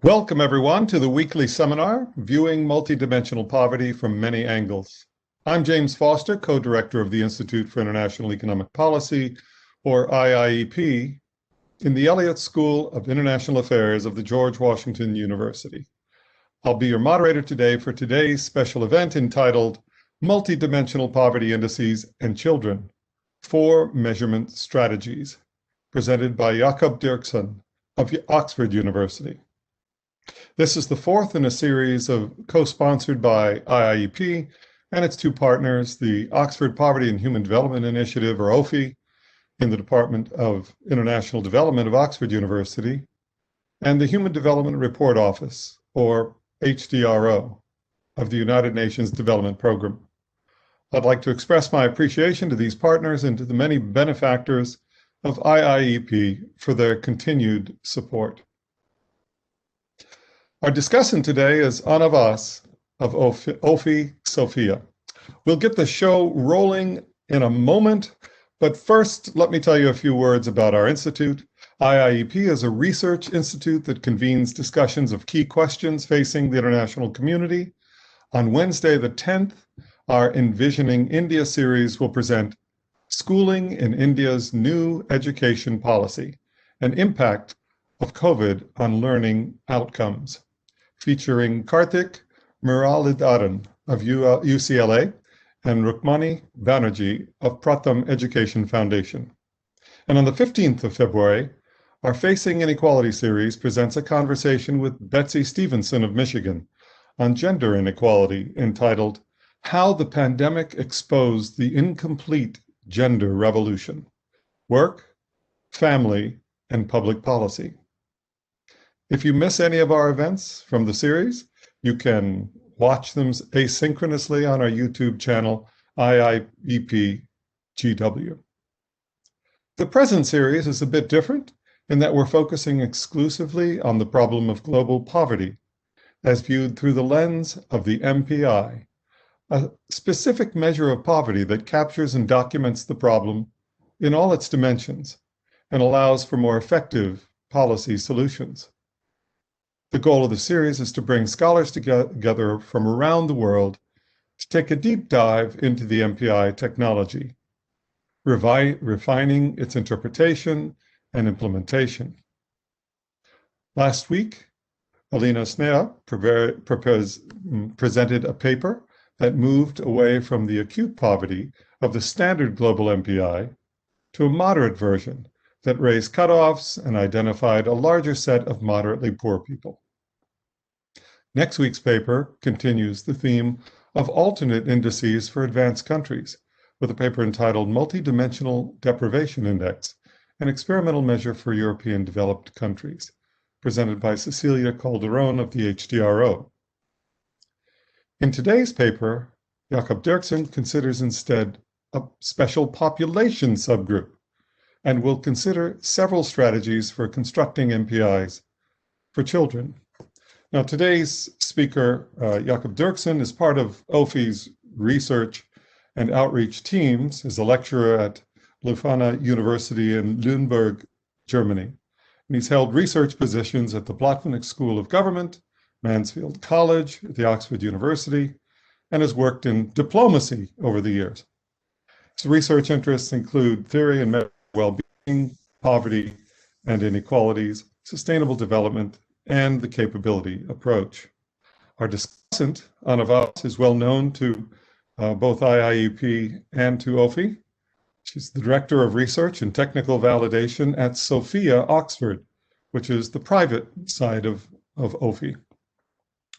Welcome, everyone, to the weekly seminar, Viewing Multidimensional Poverty from Many Angles. I'm James Foster, co-director of the Institute for International Economic Policy, or IIEP, in the Elliott School of International Affairs of the George Washington University. I'll be your moderator today for today's special event entitled Multidimensional Poverty Indices and Children, 4 Measurement Strategies, presented by Jakob Dirksen of Oxford University. This is the fourth in a series co-sponsored by IIEP and its two partners, the Oxford Poverty and Human Development Initiative, or OPHI, in the Department of International Development of Oxford University, and the Human Development Report Office, or HDRO, of the United Nations Development Program. I'd like to express my appreciation to these partners and to the many benefactors of IIEP for their continued support. Our discussant today is Anna Vaz of OPHI Sofia. We'll get the show rolling in a moment, but first let me tell you a few words about our institute. IIEP is a research institute that convenes discussions of key questions facing the international community. On Wednesday the 10th, our Envisioning India series will present Schooling in India's New Education Policy, an Impact of COVID on Learning Outcomes, featuring Karthik Muralidharan of UCLA and Rukmani Banerjee of Pratham Education Foundation. And on the 15th of February, our Facing Inequality series presents a conversation with Betsy Stevenson of Michigan on gender inequality entitled How the Pandemic Exposed the Incomplete Gender Revolution: Work, Family, and Public Policy. If you miss any of our events from the series, you can watch them asynchronously on our YouTube channel, IIEP GW. The present series is a bit different in that we're focusing exclusively on the problem of global poverty, as viewed through the lens of the MPI, a specific measure of poverty that captures and documents the problem in all its dimensions and allows for more effective policy solutions. The goal of the series is to bring scholars together from around the world to take a deep dive into the MPI technology, refining its interpretation and implementation. Last week, Alina Snea presented a paper that moved away from the acute poverty of the standard global MPI to a moderate version that raised cutoffs and identified a larger set of moderately poor people. Next week's paper continues the theme of alternate indices for advanced countries, with a paper entitled Multidimensional Deprivation Index, an experimental measure for European developed countries, presented by Cecilia Calderon of the HDRO. In today's paper, Jakob Dirksen considers instead a special population subgroup, and will consider several strategies for constructing MPIs for children. Now, today's speaker, Jakob Dirksen, is part of OPHI's research and outreach teams, is a lecturer at Leuphana University in Lüneburg, Germany. And he's held research positions at the Blatnik School of Government, Mansfield College, at the Oxford University, and has worked in diplomacy over the years. His research interests include theory and well-being, poverty and inequalities, sustainable development, and the capability approach. Our discussant, Anna Vaz, is well known to both IIEP and to OPHI. She's the Director of Research and Technical Validation at Sophia, Oxford, which is the private side of OPHI,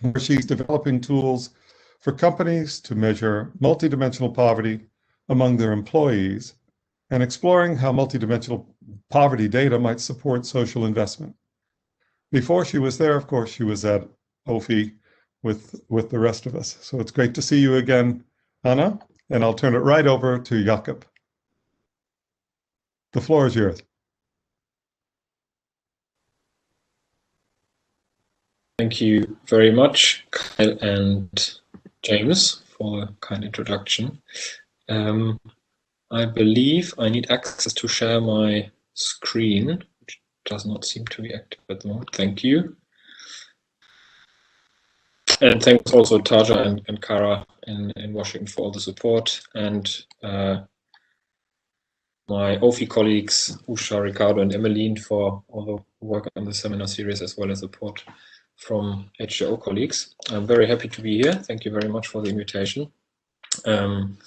where she's developing tools for companies to measure multidimensional poverty among their employees and exploring how multidimensional poverty data might support social investment. Before she was there, of course, she was at OPHI with the rest of us. So it's great to see you again, Anna, and I'll turn it right over to Jakob. The floor is yours. Thank you very much, Kyle and James, for a kind introduction. I believe I need access to share my screen, which does not seem to be active at the moment. Thank you. And thanks also Tarja and Kara in Washington for all the support, and my OPHI colleagues, Usha, Ricardo, and Emmeline for all the work on the seminar series, as well as support from HDRO colleagues. I'm very happy to be here. Thank you very much for the invitation. And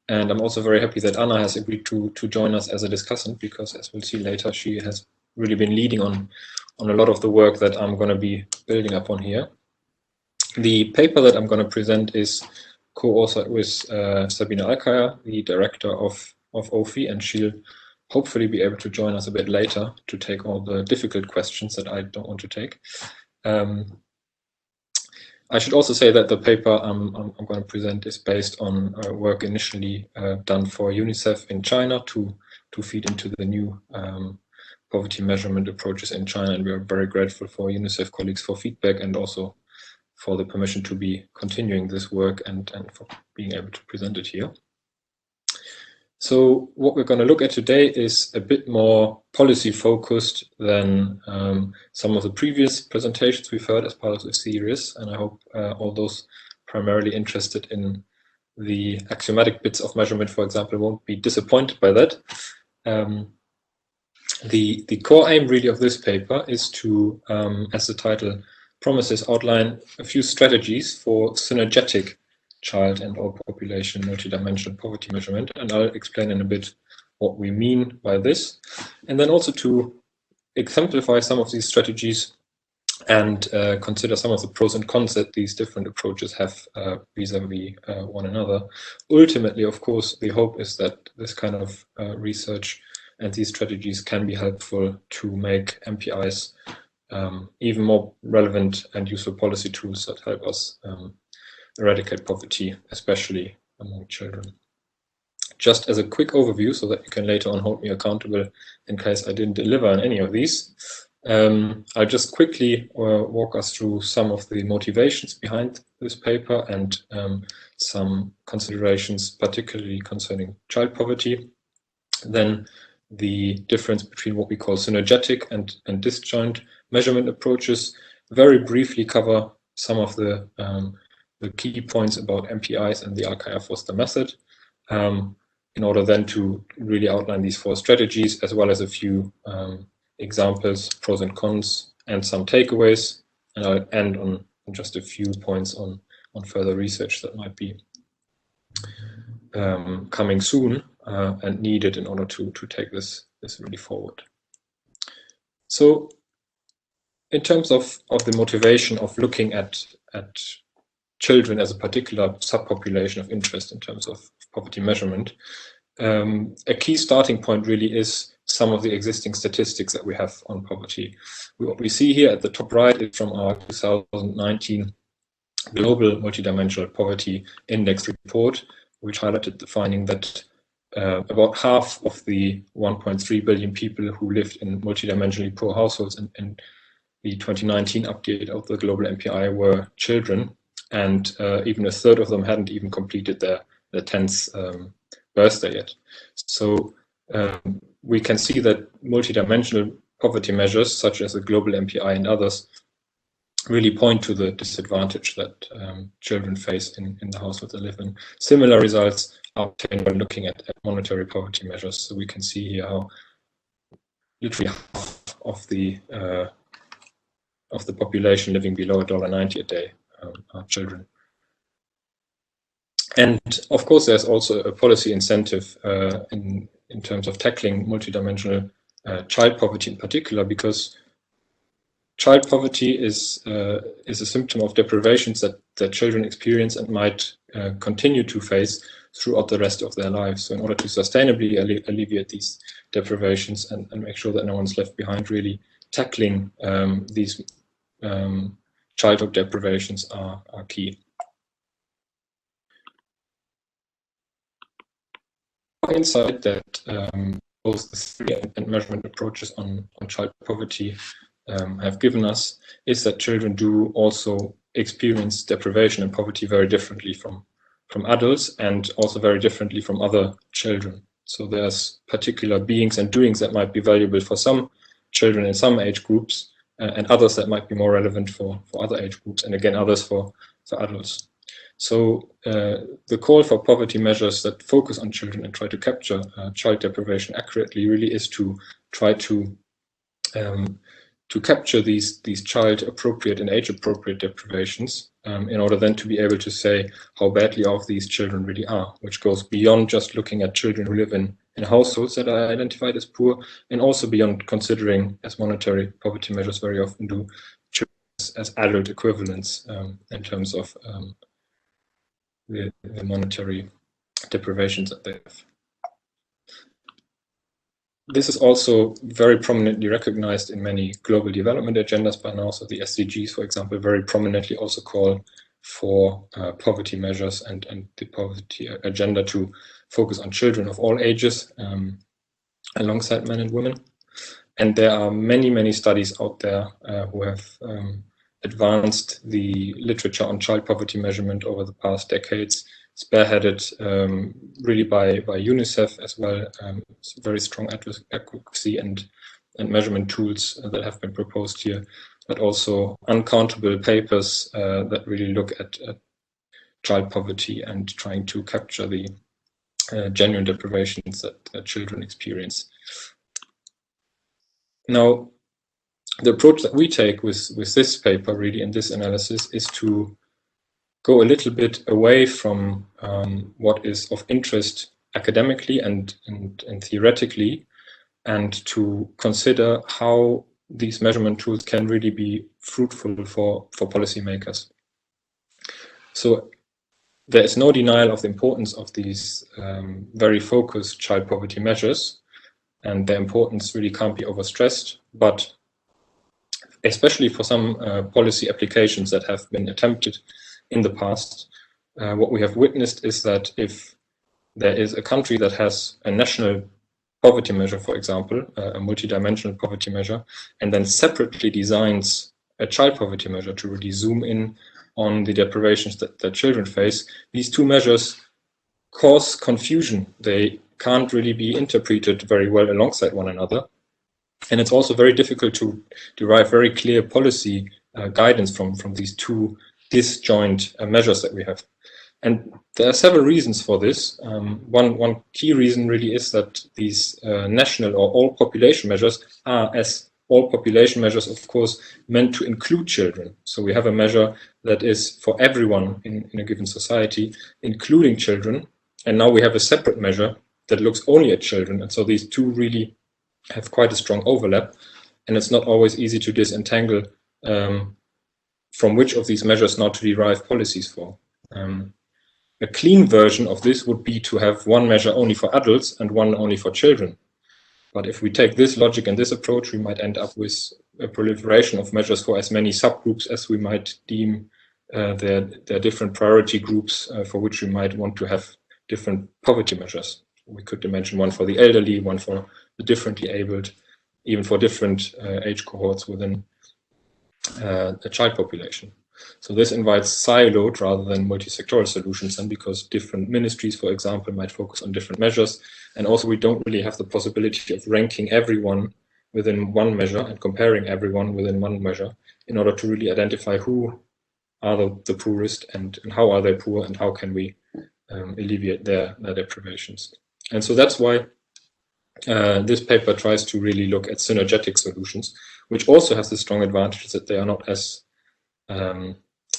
I'm also very happy that Anna has agreed to join us as a discussant, because as we'll see later, she has really been leading on a lot of the work that I'm going to be building upon here. The paper that I'm going to present is co-authored with Sabina Alkire, the director of OPHI, and she'll hopefully be able to join us a bit later to take all the difficult questions that I don't want to take. I should also say that the paper I'm going to present is based on work initially done for UNICEF in China to feed into the new poverty measurement approaches in China, and we are very grateful for UNICEF colleagues for feedback and also for the permission to be continuing this work and for being able to present it here. So what we're going to look at today is a bit more policy focused than some of the previous presentations we've heard as part of the series, and I hope all those primarily interested in the axiomatic bits of measurement, for example, won't be disappointed by that. The core aim really of this paper is to, as the title promises, outline a few strategies for synergetic child and or population multidimensional poverty measurement, and I'll explain in a bit what we mean by this, and then also to exemplify some of these strategies and consider some of the pros and cons that these different approaches have vis-a-vis one another. Ultimately, of course, the hope is that this kind of research and these strategies can be helpful to make MPIs even more relevant and useful policy tools that help us eradicate poverty, especially among children. Just as a quick overview, so that you can later on hold me accountable in case I didn't deliver on any of these, I'll just quickly walk us through some of the motivations behind this paper and some considerations, particularly concerning child poverty. Then the difference between what we call synergetic and disjoint measurement approaches, very briefly cover some of the key points about MPIs and the Alkire-Foster method, in order then to really outline these four strategies, as well as a few examples, pros and cons, and some takeaways. And I'll end on just a few points on further research that might be coming soon and needed in order to take this really forward. So in terms of the motivation of looking at children as a particular subpopulation of interest in terms of poverty measurement, a key starting point really is some of the existing statistics that we have on poverty. What we see here at the top right is from our 2019 Global Multidimensional Poverty Index report, which highlighted the finding that about half of the 1.3 billion people who lived in multidimensionally poor households in the 2019 update of the global MPI were children, and even a third of them hadn't even completed their 10th birthday yet. So we can see that multidimensional poverty measures, such as the global MPI and others, really point to the disadvantage that children face in the households they live in. Similar results are obtained when looking at monetary poverty measures. So we can see here how literally half of the population living below $1.90 a day are children. And of course, there's also a policy incentive in terms of tackling multidimensional child poverty in particular, because child poverty is a symptom of deprivations that children experience and might continue to face throughout the rest of their lives. So in order to sustainably alleviate these deprivations and make sure that no one's left behind, really tackling these childhood deprivations are key. Insight that both the theory and measurement approaches on child poverty have given us is that children do also experience deprivation and poverty very differently from adults, and also very differently from other children. So there's particular beings and doings that might be valuable for some children in some age groups, and others that might be more relevant for other age groups, and again others for adults. So the call for poverty measures that focus on children and try to capture child deprivation accurately really is to try to capture these child appropriate and age appropriate deprivations in order then to be able to say how badly off these children really are, which goes beyond just looking at children who live in households that are identified as poor, and also beyond considering, as monetary poverty measures very often do, children as adult equivalents in terms of the monetary deprivations that they have. This is also very prominently recognized in many global development agendas by now. So the SDGs, for example, very prominently also call for poverty measures and the poverty agenda to focus on children of all ages alongside men and women. And there are many, many studies out there who have advanced the literature on child poverty measurement over the past decades, spearheaded really by UNICEF as well. Very strong advocacy and measurement tools that have been proposed here, but also uncountable papers that really look at child poverty and trying to capture the genuine deprivations that children experience. Now, the approach that we take with this paper, really, in this analysis, is to go a little bit away from what is of interest academically and theoretically, and to consider how these measurement tools can really be fruitful for policymakers. So there is no denial of the importance of these very focused child poverty measures, and their importance really can't be overstressed, but especially for some policy applications that have been attempted in the past, what we have witnessed is that if there is a country that has a national poverty measure, for example, a multidimensional poverty measure, and then separately designs a child poverty measure to really zoom in on the deprivations that children face, these two measures cause confusion. They can't really be interpreted very well alongside one another. And it's also very difficult to derive very clear policy guidance from these two disjoint measures that we have. And there are several reasons for this. One key reason really is that these national or all population measures are, as all population measures, of course, meant to include children. So we have a measure that is for everyone in a given society, including children. And now we have a separate measure that looks only at children. And so these two really have quite a strong overlap. And it's not always easy to disentangle from which of these measures now to derive policies for. A clean version of this would be to have one measure only for adults and one only for children. But if we take this logic and this approach, we might end up with a proliferation of measures for as many subgroups as we might deem their different priority groups for which we might want to have different poverty measures. We could imagine one for the elderly, one for the differently abled, even for different age cohorts within the child population. So this invites siloed rather than multi-sectoral solutions, and because different ministries, for example, might focus on different measures. And also we don't really have the possibility of ranking everyone within one measure and comparing everyone within one measure in order to really identify who are the poorest and how are they poor and how can we alleviate their deprivations. And so that's why this paper tries to really look at synergetic solutions, which also has the strong advantage that they are not as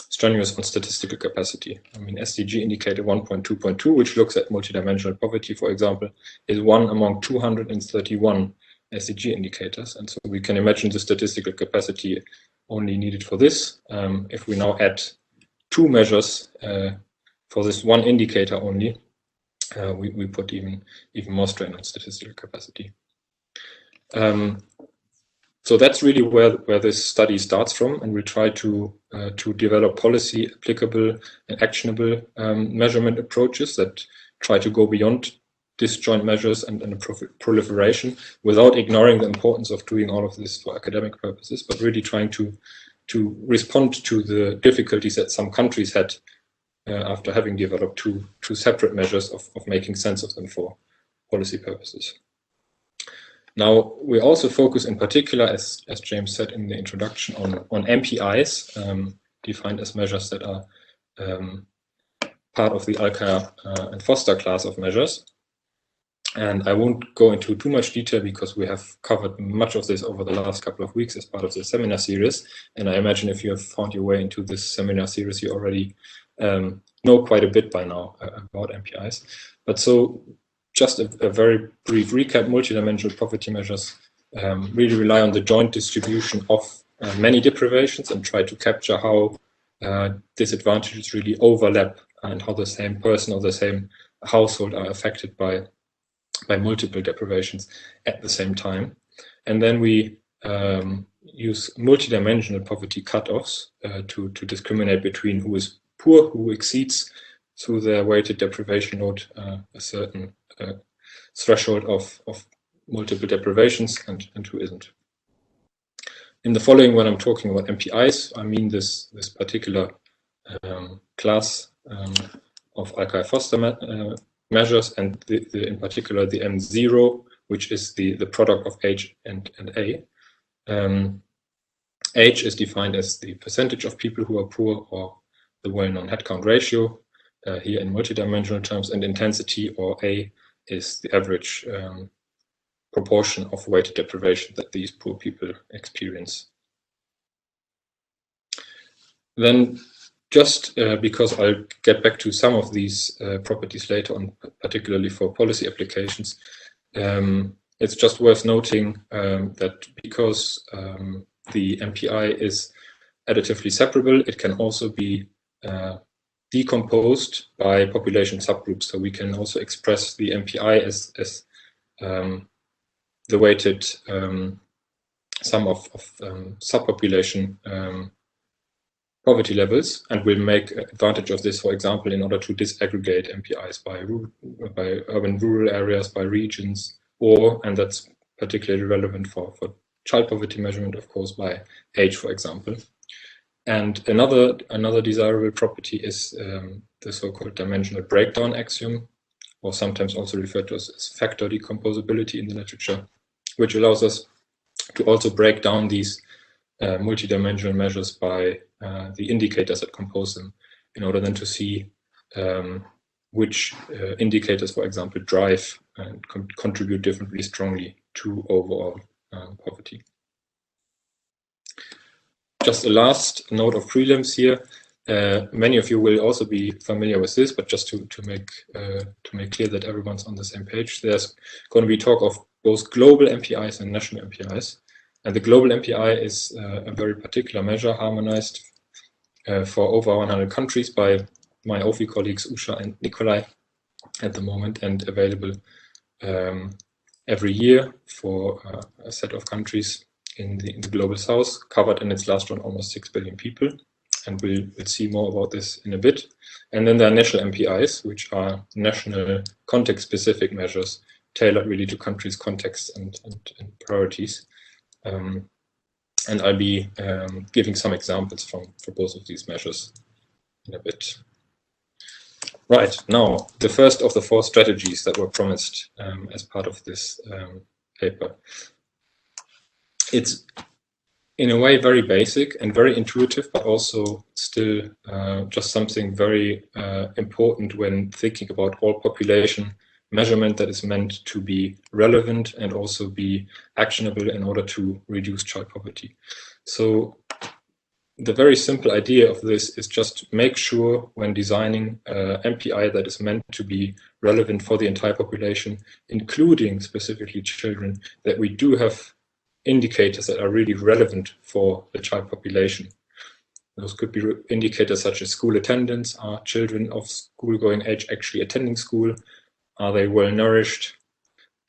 strenuous on statistical capacity. I mean, SDG indicator 1.2.2, which looks at multidimensional poverty, for example, is one among 231 SDG indicators. And so we can imagine the statistical capacity only needed for this. If we now add two measures for this one indicator only, we put even more strain on statistical capacity. So that's really where this study starts from, and we try to develop policy applicable and actionable measurement approaches that try to go beyond disjoint measures and a proliferation without ignoring the importance of doing all of this for academic purposes, but really trying to respond to the difficulties that some countries had after having developed two separate measures of making sense of them for policy purposes. Now, we also focus in particular, as James said in the introduction, on MPIs, defined as measures that are part of the Alkire and Foster class of measures. And I won't go into too much detail because we have covered much of this over the last couple of weeks as part of the seminar series. And I imagine if you have found your way into this seminar series, you already know quite a bit by now about MPIs. But so just a very brief recap: multidimensional poverty measures really rely on the joint distribution of many deprivations and try to capture how disadvantages really overlap and how the same person or the same household are affected by multiple deprivations at the same time. And then we use multidimensional poverty cutoffs to discriminate between who is poor, who exceeds through their weighted deprivation load a certain threshold of multiple deprivations and who isn't. In the following, when I'm talking about MPIs, I mean this particular class of Alkire Foster measures, and in particular the M0, which is the product of H and A. H is defined as the percentage of people who are poor, or the well-known headcount ratio, here in multidimensional terms, and intensity, or A, is the average proportion of weighted deprivation that these poor people experience. Then, just because I'll get back to some of these properties later on, particularly for policy applications, it's just worth noting that because the MPI is additively separable, it can also be decomposed by population subgroups. So we can also express the MPI as the weighted sum of subpopulation poverty levels, and we'll make advantage of this, for example, in order to disaggregate MPIs by urban rural areas, by regions, or, and that's particularly relevant for child poverty measurement, of course, by age, for example. And another desirable property is the so-called dimensional breakdown axiom, or sometimes also referred to as factor decomposability in the literature, which allows us to also break down these multidimensional measures by the indicators that compose them, in order then to see which indicators, for example, drive and contribute differently strongly to overall poverty. Just a last note of prelims here. Many of you will also be familiar with this, but just to make clear that everyone's on the same page, there's going to be talk of both global MPIs and national MPIs. And the global MPI is a very particular measure, harmonized for over 100 countries by my OPHI colleagues Usha and Nikolai at the moment, and available every year for a set of countries in the global south, covered in its last run almost 6 billion people. And we'll see more about this in a bit. And then there are national MPIs, which are national context-specific measures tailored really to countries' contexts and priorities. And I'll be giving some examples for both of these measures in a bit. Right, now, the first of the 4 strategies that were promised as part of this paper. It's in a way very basic and very intuitive, but also still just something very important when thinking about all population measurement that is meant to be relevant and also be actionable in order to reduce child poverty. So the very simple idea of this is just make sure when designing MPI that is meant to be relevant for the entire population, including specifically children, that we do have indicators that are really relevant for the child population. Those could be indicators such as school attendance. Are children of school-going age actually attending school? Are they well nourished?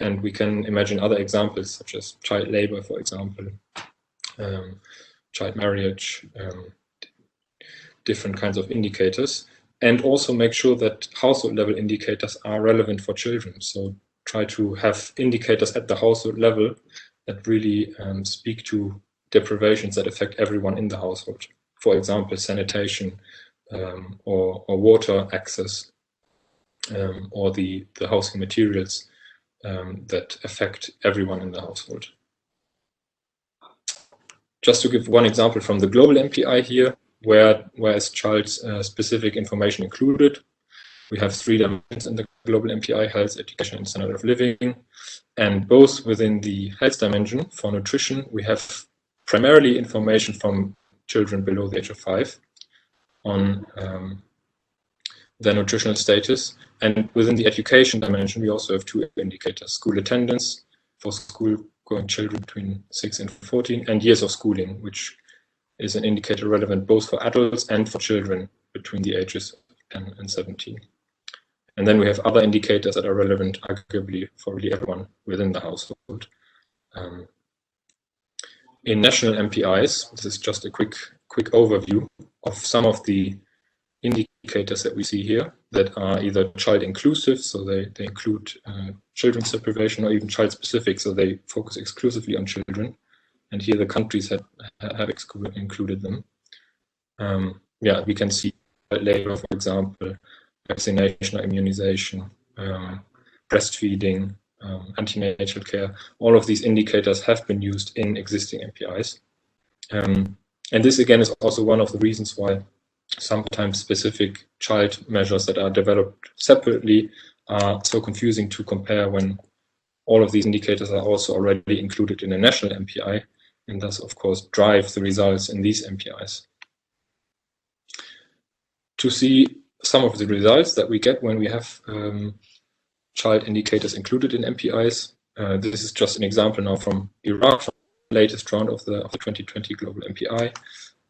And we can imagine other examples such as child labor, for example, child marriage, different kinds of indicators. And also make sure that household level indicators are relevant for children. So try to have indicators at the household level that really speak to deprivations that affect everyone in the household. For example, sanitation or water access, or the housing materials that affect everyone in the household. Just to give one example from the global MPI here, where is child-specific information included. We have 3 dimensions in the global MPI: health, education, and standard of living. And both within the health dimension, for nutrition, we have primarily information from children below the age of 5 on their nutritional status. And within the education dimension, we also have 2 indicators: school attendance for school-going children between 6 and 14, and years of schooling, which is an indicator relevant both for adults and for children between the ages of 10 and 17. And then we have other indicators that are relevant, arguably, for really everyone within the household. In national MPIs, this is just a quick overview of some of the indicators that we see here that are either child inclusive, so they include children's deprivation, or even child specific, so they focus exclusively on children. And here the countries have included them. Yeah, we can see labor, for example, vaccination or immunization, breastfeeding, antenatal care. All of these indicators have been used in existing MPIs. And this again is also one of the reasons why sometimes specific child measures that are developed separately are so confusing to compare when all of these indicators are also already included in a national MPI, and thus of course drive the results in these MPIs. To see some of the results that we get when we have child indicators included in MPIs, this is just an example now from Iraq, from the latest round of the 2020 global MPI.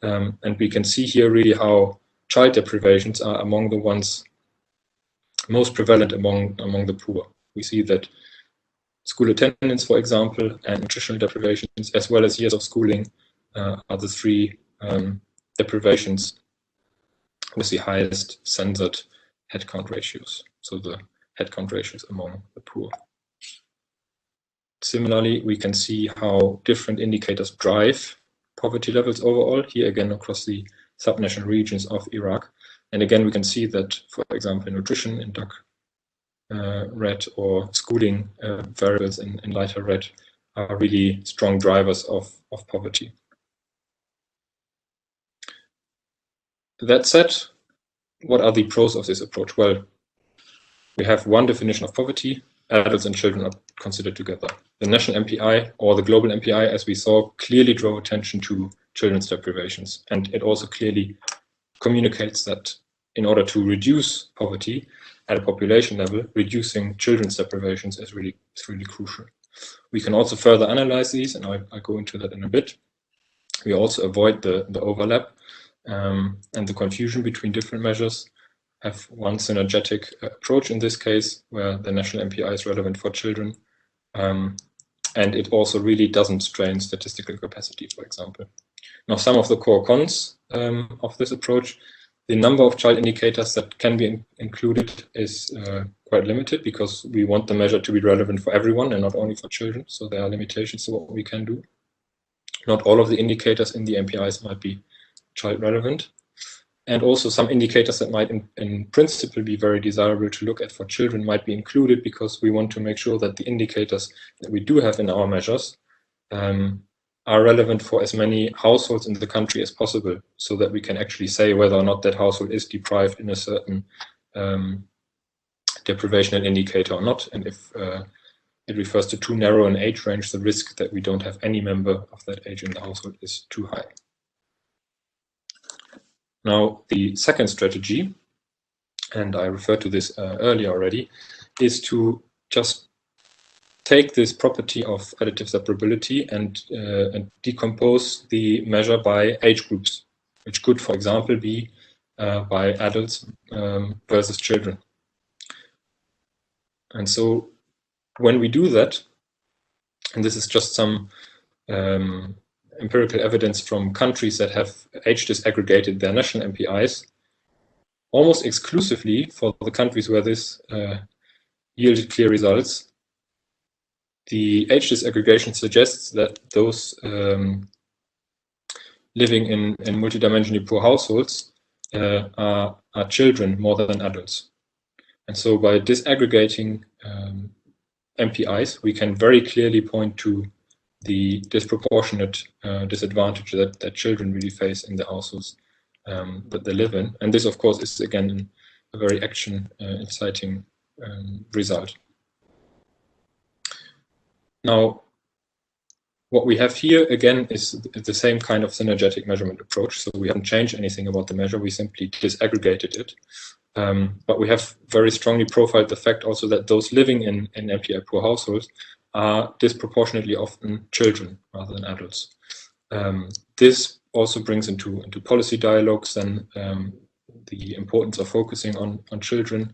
And we can see here really how child deprivations are among the ones most prevalent among the poor. We see that school attendance, for example, and nutritional deprivations, as well as years of schooling, are the 3 deprivations with the highest censored headcount ratios, so the headcount ratios among the poor. Similarly, we can see how different indicators drive poverty levels overall, here again across the subnational regions of Iraq. And again, we can see that, for example, nutrition in dark red, or schooling variables in lighter red, are really strong drivers of poverty. That said, what are the pros of this approach? Well, we have one definition of poverty. Adults and children are considered together. The national MPI, or the global MPI, as we saw, clearly drove attention to children's deprivations. And it also clearly communicates that in order to reduce poverty at a population level, reducing children's deprivations is really crucial. We can also further analyze these, and I'll go into that in a bit. We also avoid the overlap and the confusion between different measures, have one synergetic approach in this case, where the national MPI is relevant for children. And it also really doesn't strain statistical capacity, for example. Now, some of the core cons of this approach: the number of child indicators that can be included is quite limited, because we want the measure to be relevant for everyone and not only for children. So there are limitations to what we can do. Not all of the indicators in the MPIs might be child relevant. And also some indicators that might in principle be very desirable to look at for children might be included, because we want to make sure that the indicators that we do have in our measures are relevant for as many households in the country as possible, so that we can actually say whether or not that household is deprived in a certain deprivational indicator or not. And if it refers to too narrow an age range, the risk that we don't have any member of that age in the household is too high. Now, the second strategy, and I referred to this earlier already, is to just take this property of additive separability and decompose the measure by age groups, which could, for example, be by adults versus children. And so when we do that, and this is just some empirical evidence from countries that have age disaggregated their national MPIs, almost exclusively for the countries where this yielded clear results, the age disaggregation suggests that those living in multidimensionally poor households are children more than adults. And so by disaggregating MPIs, we can very clearly point to the disproportionate disadvantage that children really face in the households that they live in. And this, of course, is again a very action inciting result. Now, what we have here again is the same kind of synergetic measurement approach. So we haven't changed anything about the measure, we simply disaggregated it. But we have very strongly profiled the fact also that those living in MPI poor households are disproportionately often children rather than adults. This also brings into policy dialogues then the importance of focusing on children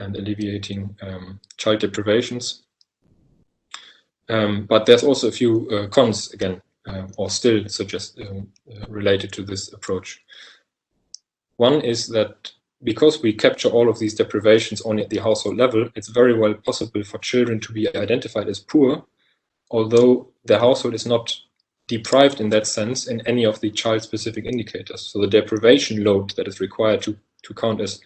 and alleviating child deprivations. But there's also a few cons again, or still suggest related to this approach. One is that because we capture all of these deprivations only at the household level, it's very well possible for children to be identified as poor, although the household is not deprived in that sense in any of the child-specific indicators. So the deprivation load that is required to count as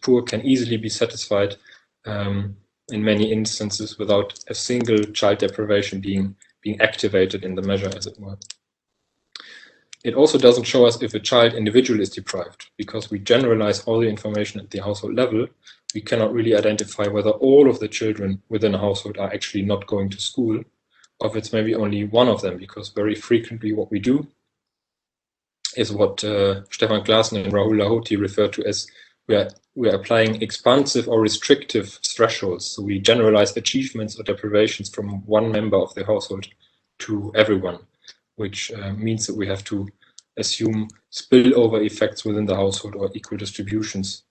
poor can easily be satisfied in many instances without a single child deprivation being activated in the measure, as it were. It also doesn't show us if a child individually is deprived, because we generalize all the information at the household level. We cannot really identify whether all of the children within a household are actually not going to school, or if it's maybe only one of them, because very frequently what we do is what Stefan Klaassen and Rahul Lahoti refer to as we are applying expansive or restrictive thresholds. So we generalize achievements or deprivations from one member of the household to everyone, which means that we have to assume spillover effects within the household or equal distributions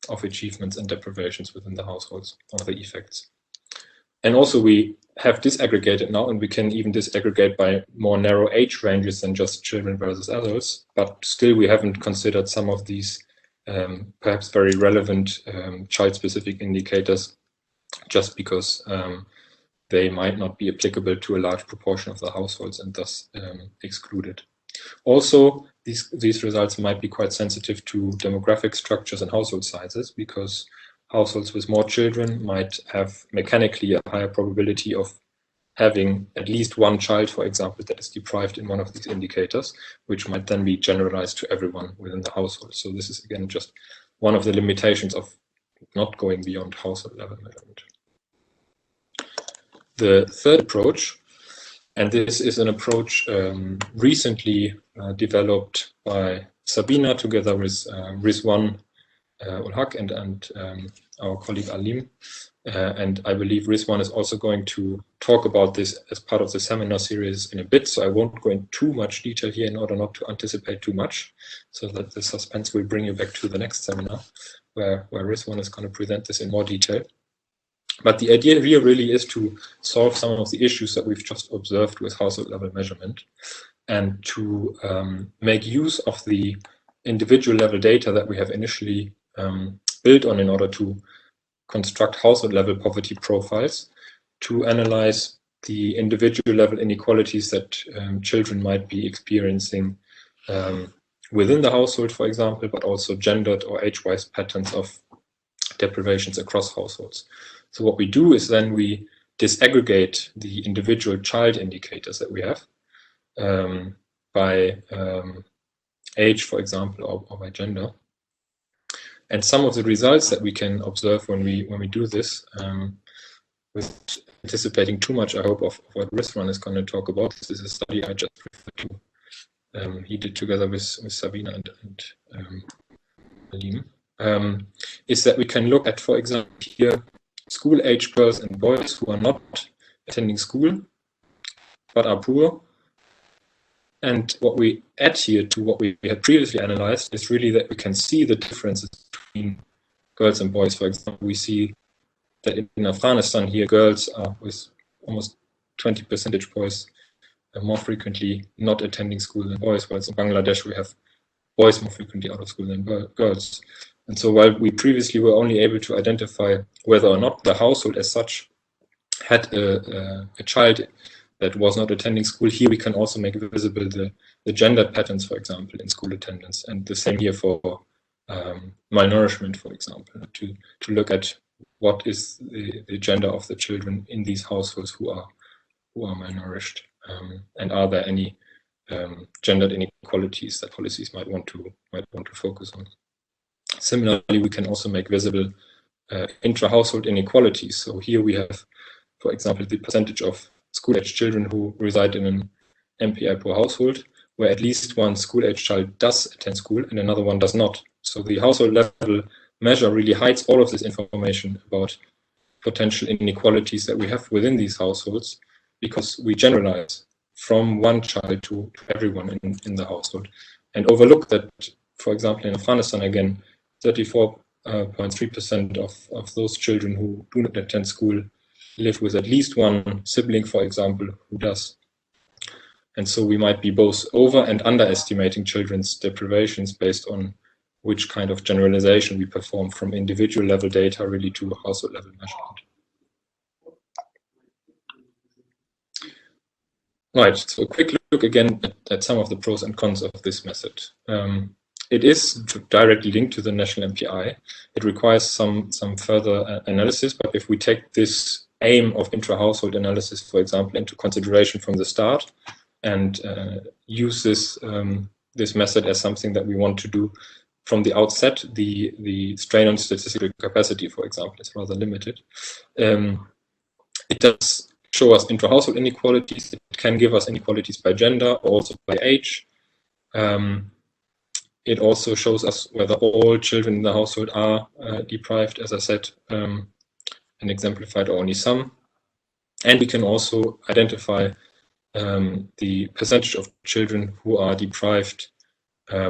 of achievements and deprivations within the households of the effects. And also we have disaggregated now, and we can even disaggregate by more narrow age ranges than just children versus adults, but still we haven't considered some of these perhaps very relevant child-specific indicators, just because they might not be applicable to a large proportion of the households and thus excluded. Also, these results might be quite sensitive to demographic structures and household sizes, because households with more children might have mechanically a higher probability of having at least one child, for example, that is deprived in one of these indicators, which might then be generalized to everyone within the household. So this is again just one of the limitations of not going beyond household level measurement. The third approach, and this is an approach recently developed by Sabina together with Rizwan Ulhaq and our colleague Alim. And I believe Rizwan is also going to talk about this as part of the seminar series in a bit, so I won't go into too much detail here in order not to anticipate too much, so that the suspense will bring you back to the next seminar, where Rizwan is going to present this in more detail. But the idea here really is to solve some of the issues that we've just observed with household level measurement, and to make use of the individual level data that we have initially built on in order to construct household level poverty profiles to analyze the individual level inequalities that children might be experiencing within the household, for example, but also gendered or age-wise patterns of deprivations across households. So what we do is then we disaggregate the individual child indicators that we have by age, for example, or by gender. And some of the results that we can observe when we do this, with anticipating too much, I hope, of what Rizwan is going to talk about. This is a study I just referred to. He did together with Sabina and Alim. Is that we can look at, for example, here, school-age girls and boys who are not attending school but are poor. And what we add here to what we had previously analyzed is really that we can see the differences between girls and boys. For example, we see that in Afghanistan here, girls are with almost 20 percentage points more frequently not attending school than boys, whereas in Bangladesh we have boys more frequently out of school than girls. And so while we previously were only able to identify whether or not the household as such had a child that was not attending school, here we can also make visible the gender patterns, for example, in school attendance, and the same here for malnourishment, for example, to look at what is the gender of the children in these households who are malnourished, and are there any gendered inequalities that policies might want to focus on. Similarly, we can also make visible intra-household inequalities. So here we have, for example, the percentage of school-age children who reside in an MPI poor household, where at least one school-age child does attend school and another one does not. So the household level measure really hides all of this information about potential inequalities that we have within these households, because we generalize from one child to everyone in the household, and overlook that, for example, in Afghanistan, again, 34.3% of those children who do not attend school live with at least one sibling, for example, who does. And so we might be both over and underestimating children's deprivations based on which kind of generalization we perform from individual level data really to household level measurement. Right, so a quick look again at some of the pros and cons of this method. It is directly linked to the national MPI. It requires some further analysis, but if we take this aim of intra-household analysis, for example, into consideration from the start, and use this method as something that we want to do from the outset, the strain on statistical capacity, for example, is rather limited. It does show us intra-household inequalities. It can give us inequalities by gender, also by age. It also shows us whether all children in the household are deprived, as I said, and exemplified, or only some. And we can also identify the percentage of children who are deprived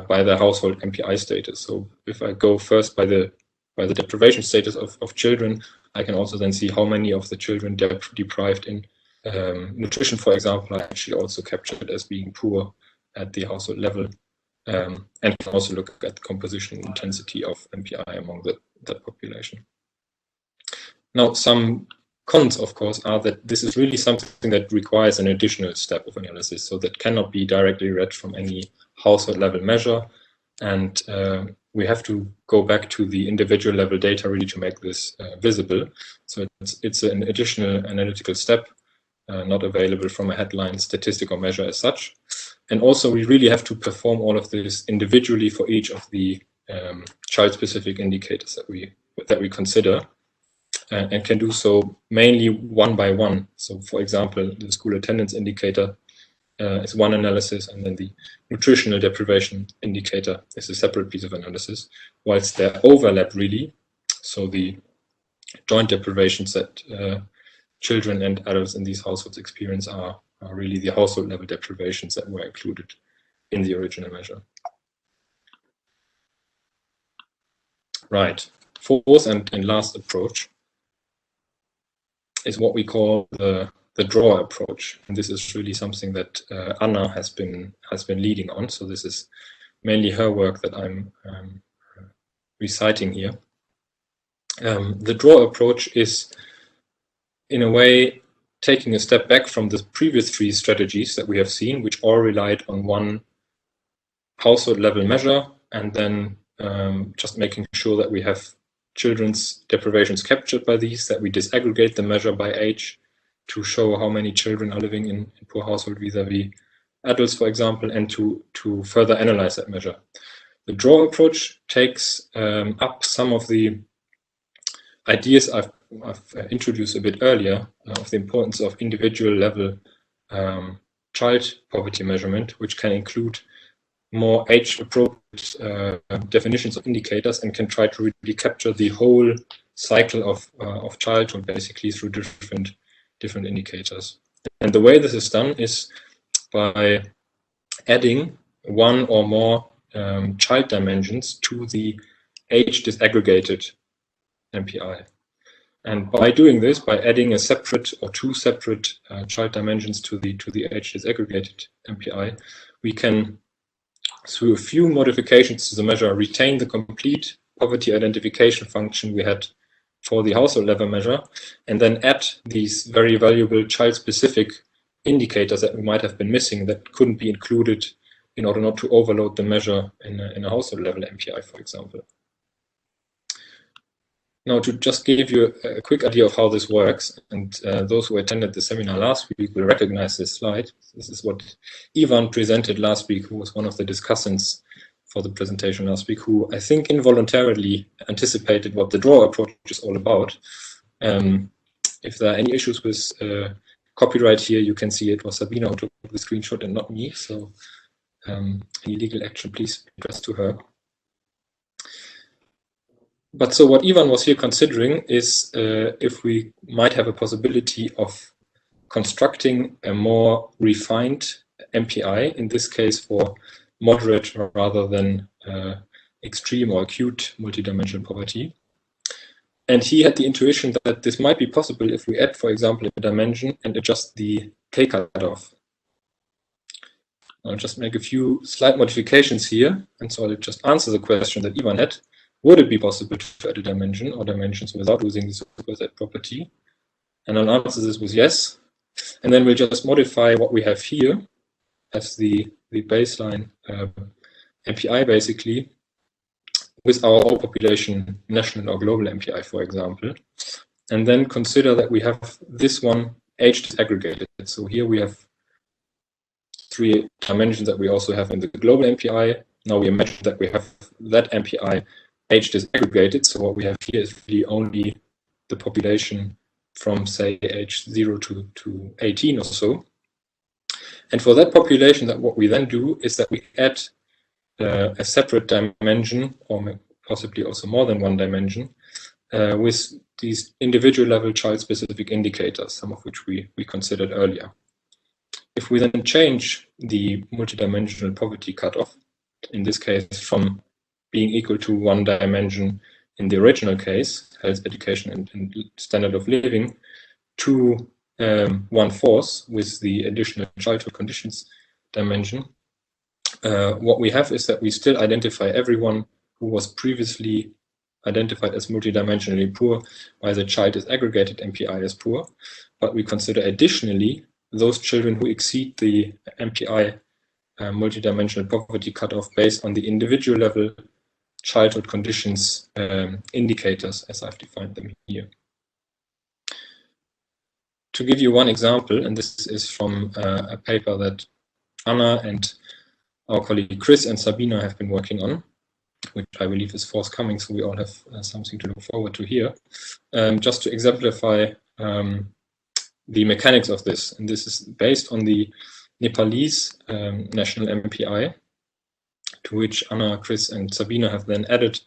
by their household MPI status. So if I go first by the deprivation status of children, I can also then see how many of the children deprived in nutrition, for example, are actually also captured as being poor at the household level, and can also look at the composition and intensity of MPI among that population. Now, some cons, of course, are that this is really something that requires an additional step of analysis, so that cannot be directly read from any household level measure, and we have to go back to the individual level data really to make this visible. So it's an additional analytical step, not available from a headline statistical measure as such. And also we really have to perform all of this individually for each of the child-specific indicators that we consider, and can do so mainly one by one. So for example, the school attendance indicator is one analysis, and then the nutritional deprivation indicator is a separate piece of analysis, whilst there overlap really. So the joint deprivations that children and adults in these households experience are really the household level deprivations that were included in the original measure. Right, fourth and last approach is what we call the drawer approach, and this is really something that Anna has been leading on. So this is mainly her work that I'm reciting here. The drawer approach is, in a way, taking a step back from the previous three strategies that we have seen, which all relied on one household level measure, and then just making sure that we have children's deprivations captured by these, that we disaggregate the measure by age to show how many children are living in poor household vis-a-vis adults, for example, and to further analyze that measure. The drawer approach takes up some of the ideas I've introduced a bit earlier of the importance of individual level child poverty measurement, which can include more age-appropriate definitions of indicators, and can try to really capture the whole cycle of childhood, basically through different indicators. And the way this is done is by adding one or more child dimensions to the age disaggregated MPI. And by doing this, by adding a separate or two separate child dimensions to the age disaggregated MPI, we can, through a few modifications to the measure, retain the complete poverty identification function we had for the household level measure, and then add these very valuable child-specific indicators that we might have been missing that couldn't be included in order not to overload the measure in a household level MPI, for example. Now, to just give you a quick idea of how this works, and those who attended the seminar last week will recognize this slide. This is what Ivan presented last week, who was one of the discussants for the presentation last week, who I think involuntarily anticipated what the draw approach is all about. If there are any issues with copyright here, you can see it was Sabina who took the screenshot and not me. So any legal action, please address to her. But so what Ivan was here considering is if we might have a possibility of constructing a more refined MPI, in this case for moderate rather than extreme or acute multidimensional poverty. And he had the intuition that this might be possible if we add, for example, a dimension and adjust the K cutoff. I'll just make a few slight modifications here, and so I'll just answer the question that Ivan had. Would it be possible to add a dimension or dimensions without losing the superset property? And I'll answer this with yes. And then we'll just modify what we have here as the baseline MPI, basically, with our whole population, national or global MPI, for example. And then consider that we have this one age disaggregated. So here we have 3 dimensions that we also have in the global MPI. Now we imagine that we have that MPI age disaggregated, so what we have here is really only the population from, say, age 0 to 18 or so. And for that population, that what we then do is that we add a separate dimension, or possibly also more than one dimension, with these individual level child-specific indicators, some of which we considered earlier. If we then change the multidimensional poverty cutoff, in this case from being equal to 1 dimension in the original case, health, education, and standard of living, to 1/4 with the additional childhood conditions dimension, what we have is that we still identify everyone who was previously identified as multidimensionally poor by the child disaggregated MPI as poor, but we consider additionally those children who exceed the MPI multidimensional poverty cutoff based on the individual level childhood conditions indicators, as I've defined them here. To give you one example, and this is from a paper that Anna and our colleague Chris and Sabina have been working on, which I believe is forthcoming, so we all have something to look forward to here. Just to exemplify the mechanics of this, and this is based on the Nepalese national MPI, to which Anna, Chris, and Sabina have then added,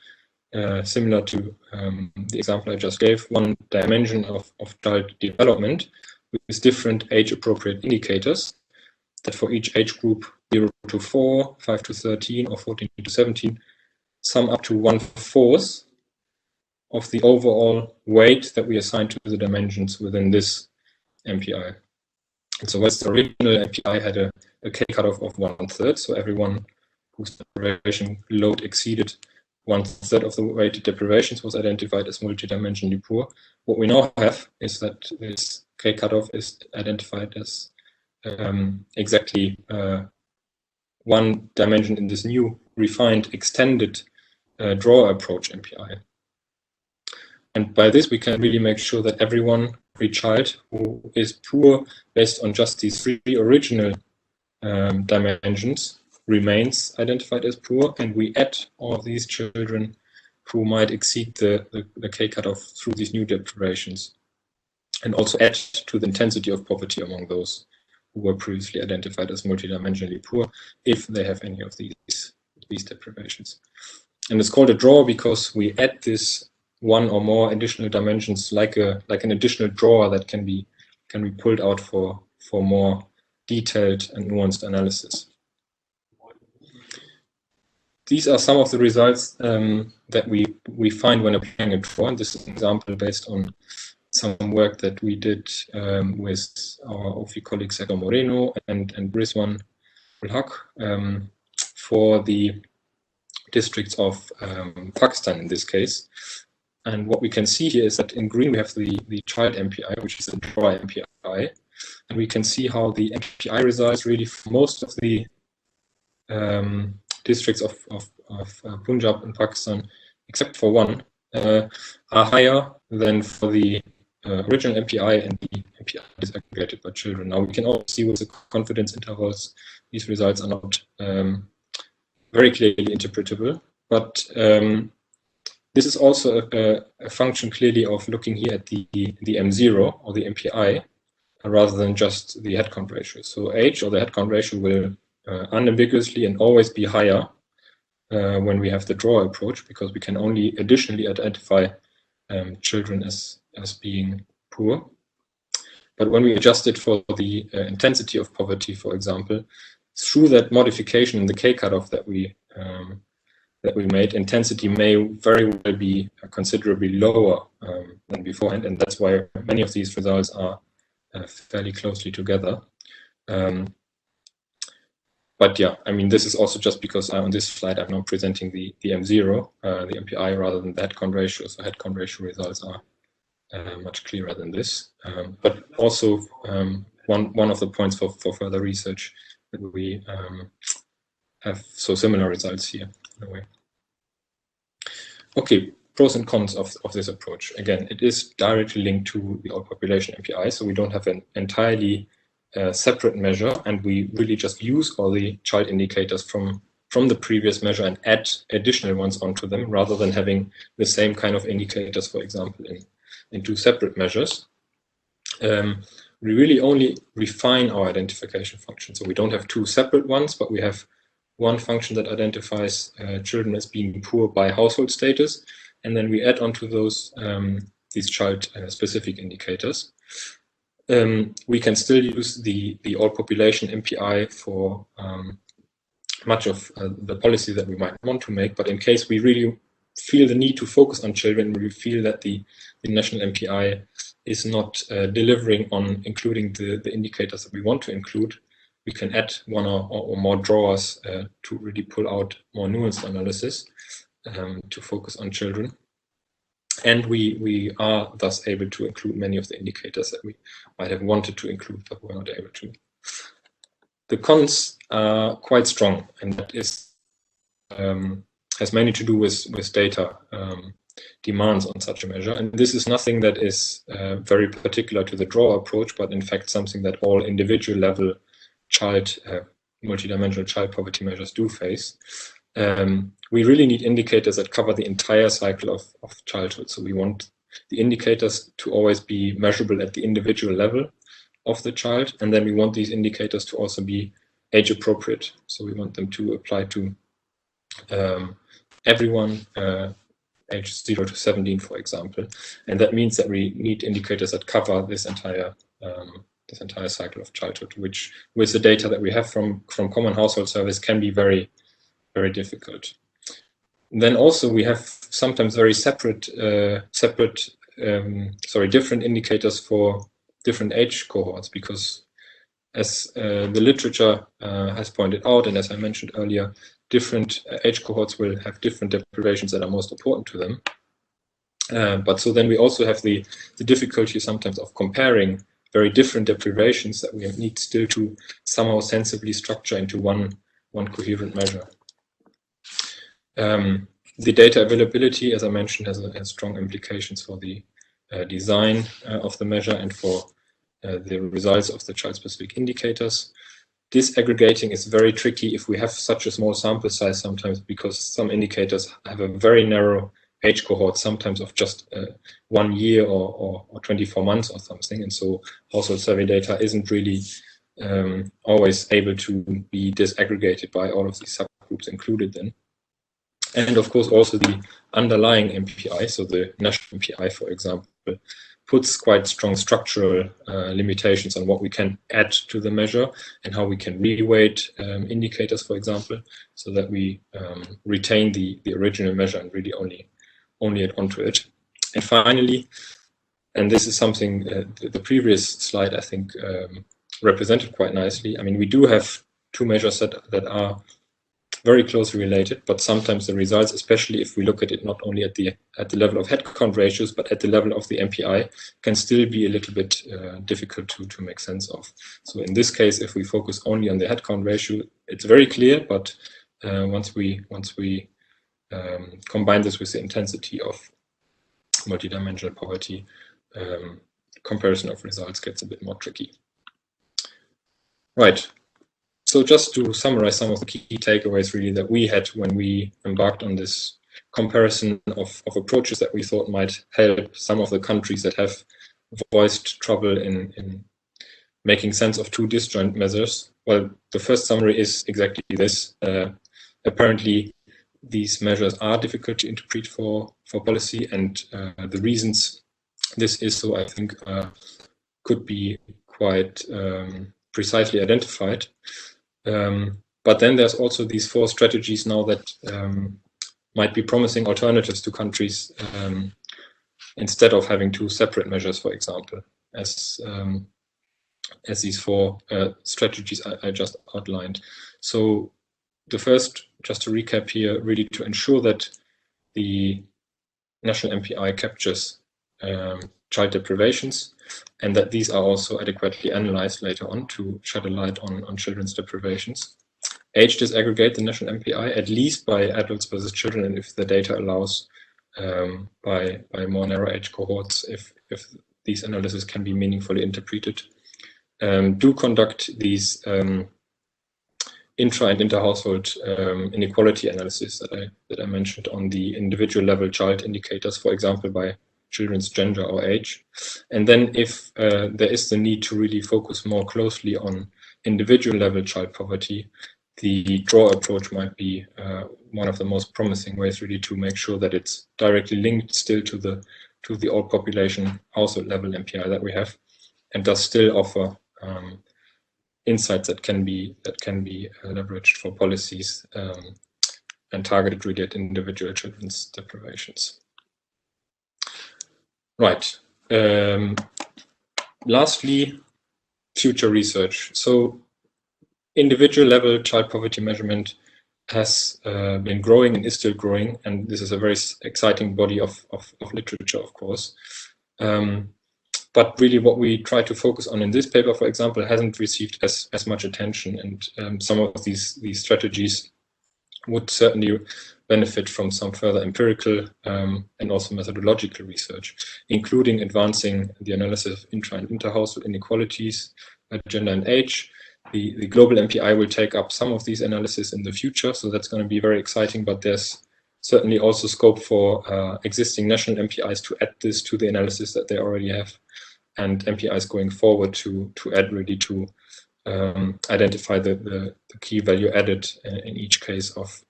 similar to the example I just gave, 1 dimension of child development with different age-appropriate indicators that for each age group 0 to 4, 5 to 13, or 14 to 17, sum up to 1/4 of the overall weight that we assign to the dimensions within this MPI. And so whereas the original MPI had a K cutoff of 1/3, so everyone whose deprivation load exceeded 1/3 of the weighted deprivations was identified as multidimensionally poor. What we now have is that this K cutoff is identified as exactly 1 dimension in this new refined extended draw approach MPI. And by this we can really make sure that every child who is poor based on just these 3 original dimensions remains identified as poor, and we add all of these children who might exceed the K cutoff through these new deprivations, and also add to the intensity of poverty among those who were previously identified as multidimensionally poor, if they have any of these deprivations. And it's called a draw because we add this 1 or more additional dimensions like an additional drawer that can be pulled out for more detailed and nuanced analysis. These are some of the results that we find when applying a draw, and this is an example based on some work that we did with our OPHI colleague Sergio Moreno and Rizwan Ulhaq for the districts of Pakistan in this case. And what we can see here is that in green we have the child MPI, which is the draw MPI, and we can see how the MPI results really for most of the districts of Punjab in Pakistan, except for one, are higher than for the original MPI and the MPI disaggregated by children. Now we can also see with the confidence intervals, these results are not very clearly interpretable, but this is also a function clearly of looking here at the M0 or the MPI rather than just the headcount ratio. So H or the headcount ratio will unambiguously and always be higher when we have the draw approach, because we can only additionally identify children as being poor. But when we adjust it for the intensity of poverty, for example, through that modification in the K cutoff that we made, intensity may very well be considerably lower than beforehand, and that's why many of these results are fairly closely together. But yeah, I mean, this is also just because on this slide I'm now presenting the M0, the MPI, rather than the headcount ratio. So headcount ratio results are much clearer than this. But also one of the points for further research that we have so similar results here in a way. Okay, pros and cons of this approach. Again, it is directly linked to the all population MPI, so we don't have an entirely separate measure, and we really just use all the child indicators from the previous measure and add additional ones onto them, rather than having the same kind of indicators, for example, in two separate measures. We really only refine our identification function, so we don't have two separate ones, but we have one function that identifies children as being poor by household status, and then we add onto those these child-specific indicators. We can still use the all population MPI for much of the policy that we might want to make, but in case we really feel the need to focus on children, we feel that the national MPI is not delivering on including the indicators that we want to include, we can add one or more drawers to really pull out more nuanced analysis to focus on children. And we are thus able to include many of the indicators that we might have wanted to include, but were not able to. The cons are quite strong, and that is has mainly to do with data demands on such a measure. And this is nothing that is very particular to the draw approach, but in fact something that all individual level child multidimensional child poverty measures do face. We really need indicators that cover the entire cycle of childhood. So we want the indicators to always be measurable at the individual level of the child, and then we want these indicators to also be age appropriate. So we want them to apply to everyone age 0 to 17, for example. And that means that we need indicators that cover this entire cycle of childhood, which with the data that we have from Common Household Surveys can be very, very difficult. And then also we have sometimes very different indicators for different age cohorts, because as the literature has pointed out, and as I mentioned earlier, different age cohorts will have different deprivations that are most important to them. But so then we also have the difficulty sometimes of comparing very different deprivations that we need still to somehow sensibly structure into one coherent measure. The data availability, as I mentioned, has strong implications for the design of the measure and for the results of the child-specific indicators. Disaggregating is very tricky if we have such a small sample size sometimes, because some indicators have a very narrow age cohort, sometimes of just 1 year or 24 months or something. And so household survey data isn't really always able to be disaggregated by all of these subgroups included then. And of course also the underlying MPI, so the national MPI, for example, puts quite strong structural limitations on what we can add to the measure and how we can reweight indicators, for example, so that we retain the original measure and really only add onto it. And finally, and this is something the previous slide I think represented quite nicely. I mean, we do have two measures that are very closely related, but sometimes the results, especially if we look at it not only at the level of headcount ratios, but at the level of the MPI, can still be a little bit difficult to make sense of. So in this case, if we focus only on the headcount ratio, it's very clear, but once we combine this with the intensity of multidimensional poverty, comparison of results gets a bit more tricky. Right. So just to summarize some of the key takeaways really that we had when we embarked on this comparison of approaches that we thought might help some of the countries that have voiced trouble in making sense of two disjoint measures. Well, the first summary is exactly this. Apparently, these measures are difficult to interpret for policy, and the reasons this is so, I think, could be quite precisely identified. But then there's also these 4 strategies now that might be promising alternatives to countries instead of having 2 separate measures, for example, as these 4 strategies I just outlined. So the first, just to recap here, really to ensure that the national MPI captures child deprivations, and that these are also adequately analyzed later on to shed a light on children's deprivations. Age disaggregate the national MPI, at least by adults versus children, and if the data allows, by more narrow age cohorts, if these analyses can be meaningfully interpreted. Do conduct these intra and inter-household inequality analysis that I mentioned on the individual level child indicators, for example, by children's gender or age. And then if there is the need to really focus more closely on individual level child poverty, the draw approach might be one of the most promising ways really to make sure that it's directly linked still to the all population household level MPI that we have, and does still offer insights that can be leveraged for policies and targeted really at individual children's deprivations. Right. Lastly, future research. So individual level child poverty measurement has been growing and is still growing, and this is a very exciting body of literature, of course. But really what we try to focus on in this paper, for example, hasn't received as much attention, and some of these strategies would certainly benefit from some further empirical and also methodological research, including advancing the analysis of intra and inter-household inequalities by gender and age. The global MPI will take up some of these analyses in the future, so that's going to be very exciting, but there's certainly also scope for existing national MPIs to add this to the analysis that they already have, and MPIs going forward to add really to identify the key value added in each case of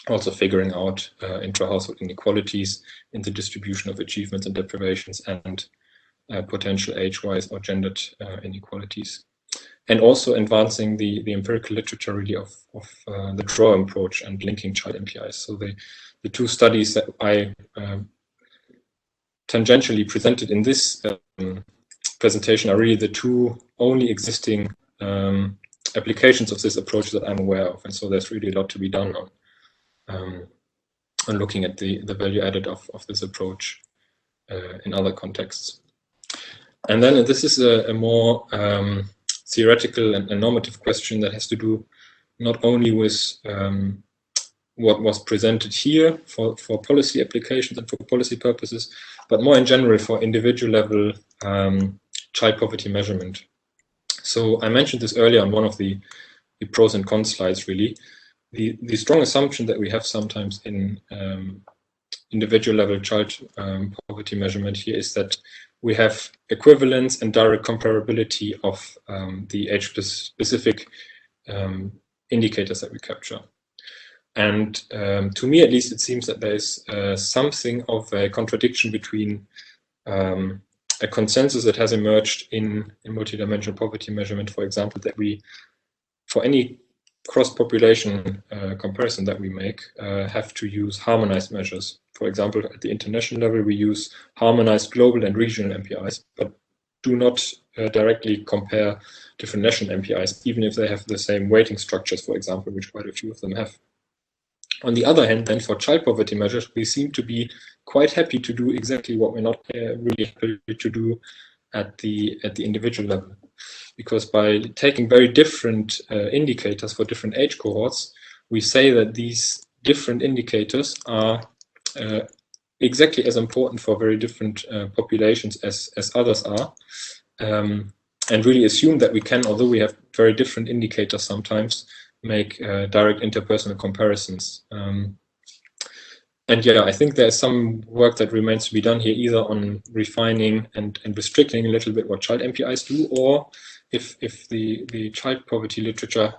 also figuring out intra-household inequalities in the distribution of achievements and deprivations, and potential age-wise or gendered inequalities. And also advancing the empirical literature really of the draw approach and linking child MPIs. So the 2 studies that I tangentially presented in this presentation are really the 2 only existing applications of this approach that I'm aware of. And so there's really a lot to be done on looking at the value added of this approach in other contexts. And then this is a more theoretical and normative question that has to do not only with what was presented here for policy applications and for policy purposes, but more in general for individual level child poverty measurement. So I mentioned this earlier on one of the pros and cons slides really. The strong assumption that we have sometimes in individual level child poverty measurement here is that we have equivalence and direct comparability of the age-specific indicators that we capture. And to me, at least, it seems that there is something of a contradiction between a consensus that has emerged in multidimensional poverty measurement, for example, that we, for any cross-population comparison that we make, have to use harmonized measures. For example, at the international level, we use harmonized global and regional MPIs, but do not directly compare different national MPIs, even if they have the same weighting structures, for example, which quite a few of them have. On the other hand, then, for child poverty measures, we seem to be quite happy to do exactly what we're not really happy to do at the individual level. Because by taking very different indicators for different age cohorts, we say that these different indicators are exactly as important for very different populations as others are, and really assume that we can, although we have very different indicators sometimes, make direct interpersonal comparisons. And yeah, I think there's some work that remains to be done here, either on refining and restricting a little bit what child MPIs do, or if the child poverty literature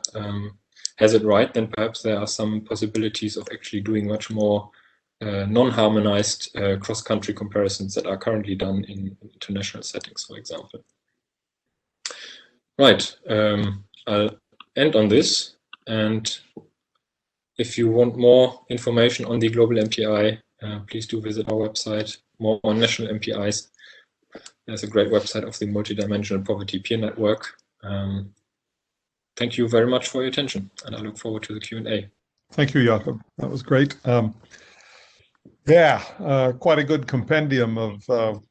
has it right, then perhaps there are some possibilities of actually doing much more non-harmonized cross-country comparisons that are currently done in international settings, for example. Right, I'll end on this, and if you want more information on the global MPI, please do visit our website, more on national MPIs. There's a great website of the Multidimensional Poverty Peer Network. Thank you very much for your attention, and I look forward to the Q&A. Thank you, Jakob. That was great. Yeah, quite a good compendium of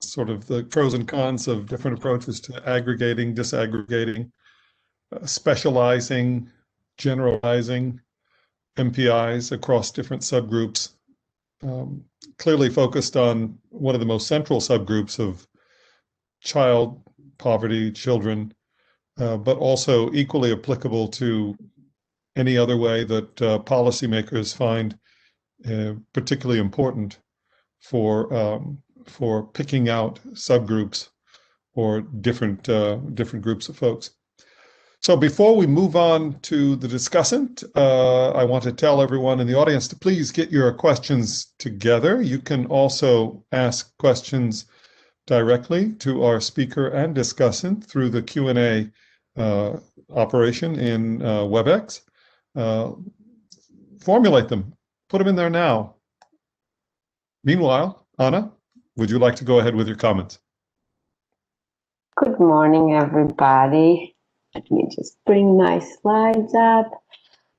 sort of the pros and cons of different approaches to aggregating, disaggregating, specializing, generalizing MPIs across different subgroups, clearly focused on one of the most central subgroups of child poverty, children, but also equally applicable to any other way that policymakers find particularly important for picking out subgroups or different groups of folks. So before we move on to the discussant, I want to tell everyone in the audience to please get your questions together. You can also ask questions directly to our speaker and discussant through the Q&A operation in WebEx. Formulate them, put them in there now. Meanwhile, Anna, would you like to go ahead with your comments? Good morning, everybody. Let me just bring my slides up.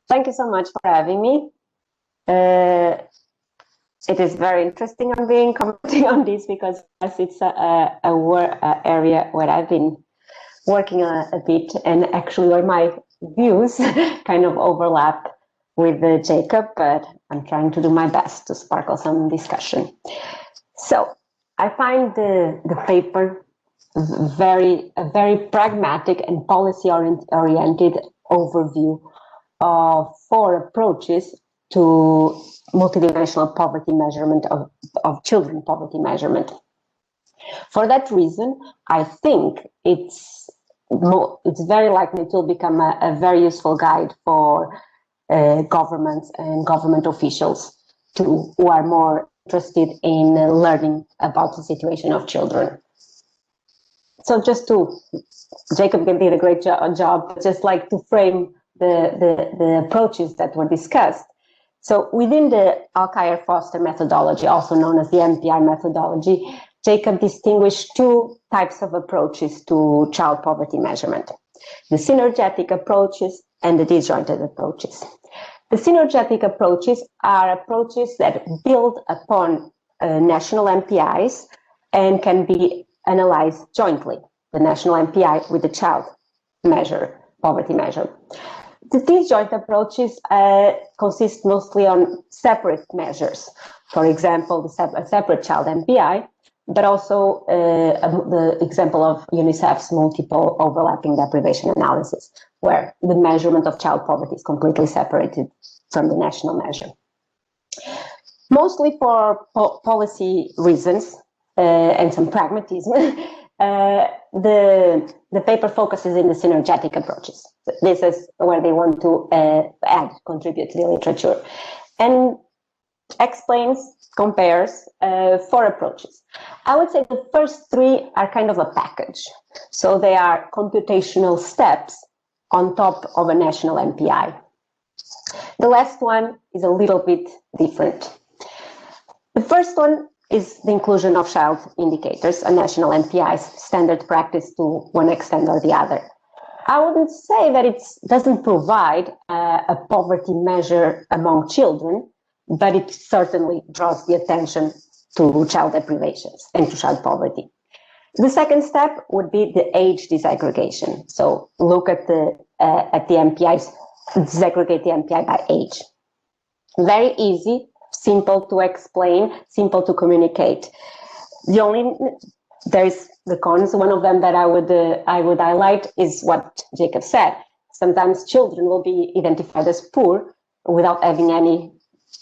Thank you so much for having me. It is very interesting on being commenting on this because it's a area where I've been working a bit, and actually where my views kind of overlap with Jakob, but I'm trying to do my best to sparkle some discussion. So I find the paper a very pragmatic and policy-oriented overview of 4 approaches to multidimensional poverty measurement of children poverty measurement. For that reason, I think it's very likely to become a very useful guide for governments and government officials who are more interested in learning about the situation of children. So Jakob did a great job, just like to frame the approaches that were discussed. So within the Alkire Foster methodology, also known as the MPI methodology, Jakob distinguished 2 types of approaches to child poverty measurement: the synergetic approaches and the disjointed approaches. The synergetic approaches are approaches that build upon national MPIs and can be analyzed jointly, the national MPI with the child poverty measure. The disjoint approaches consist mostly on separate measures. For example, a separate child MPI, but also the example of UNICEF's multiple overlapping deprivation analysis, where the measurement of child poverty is completely separated from the national measure. Mostly for policy reasons and some pragmatism, the paper focuses in the synergetic approaches. This is where they want to contribute to the literature, and compares 4 approaches. I would say the first 3 are kind of a package. So they are computational steps on top of a national MPI. The last one is a little bit different. The first one is the inclusion of child indicators, a national MPI's standard practice to one extent or the other. I wouldn't say that it doesn't provide a poverty measure among children, but it certainly draws the attention to child deprivations and to child poverty. The second step would be the age disaggregation. So look at the MPIs, disaggregate the MPI by age. Very easy simple to explain, simple to communicate. There's the cons. One of them that I would highlight is what Jakob said. Sometimes children will be identified as poor without having any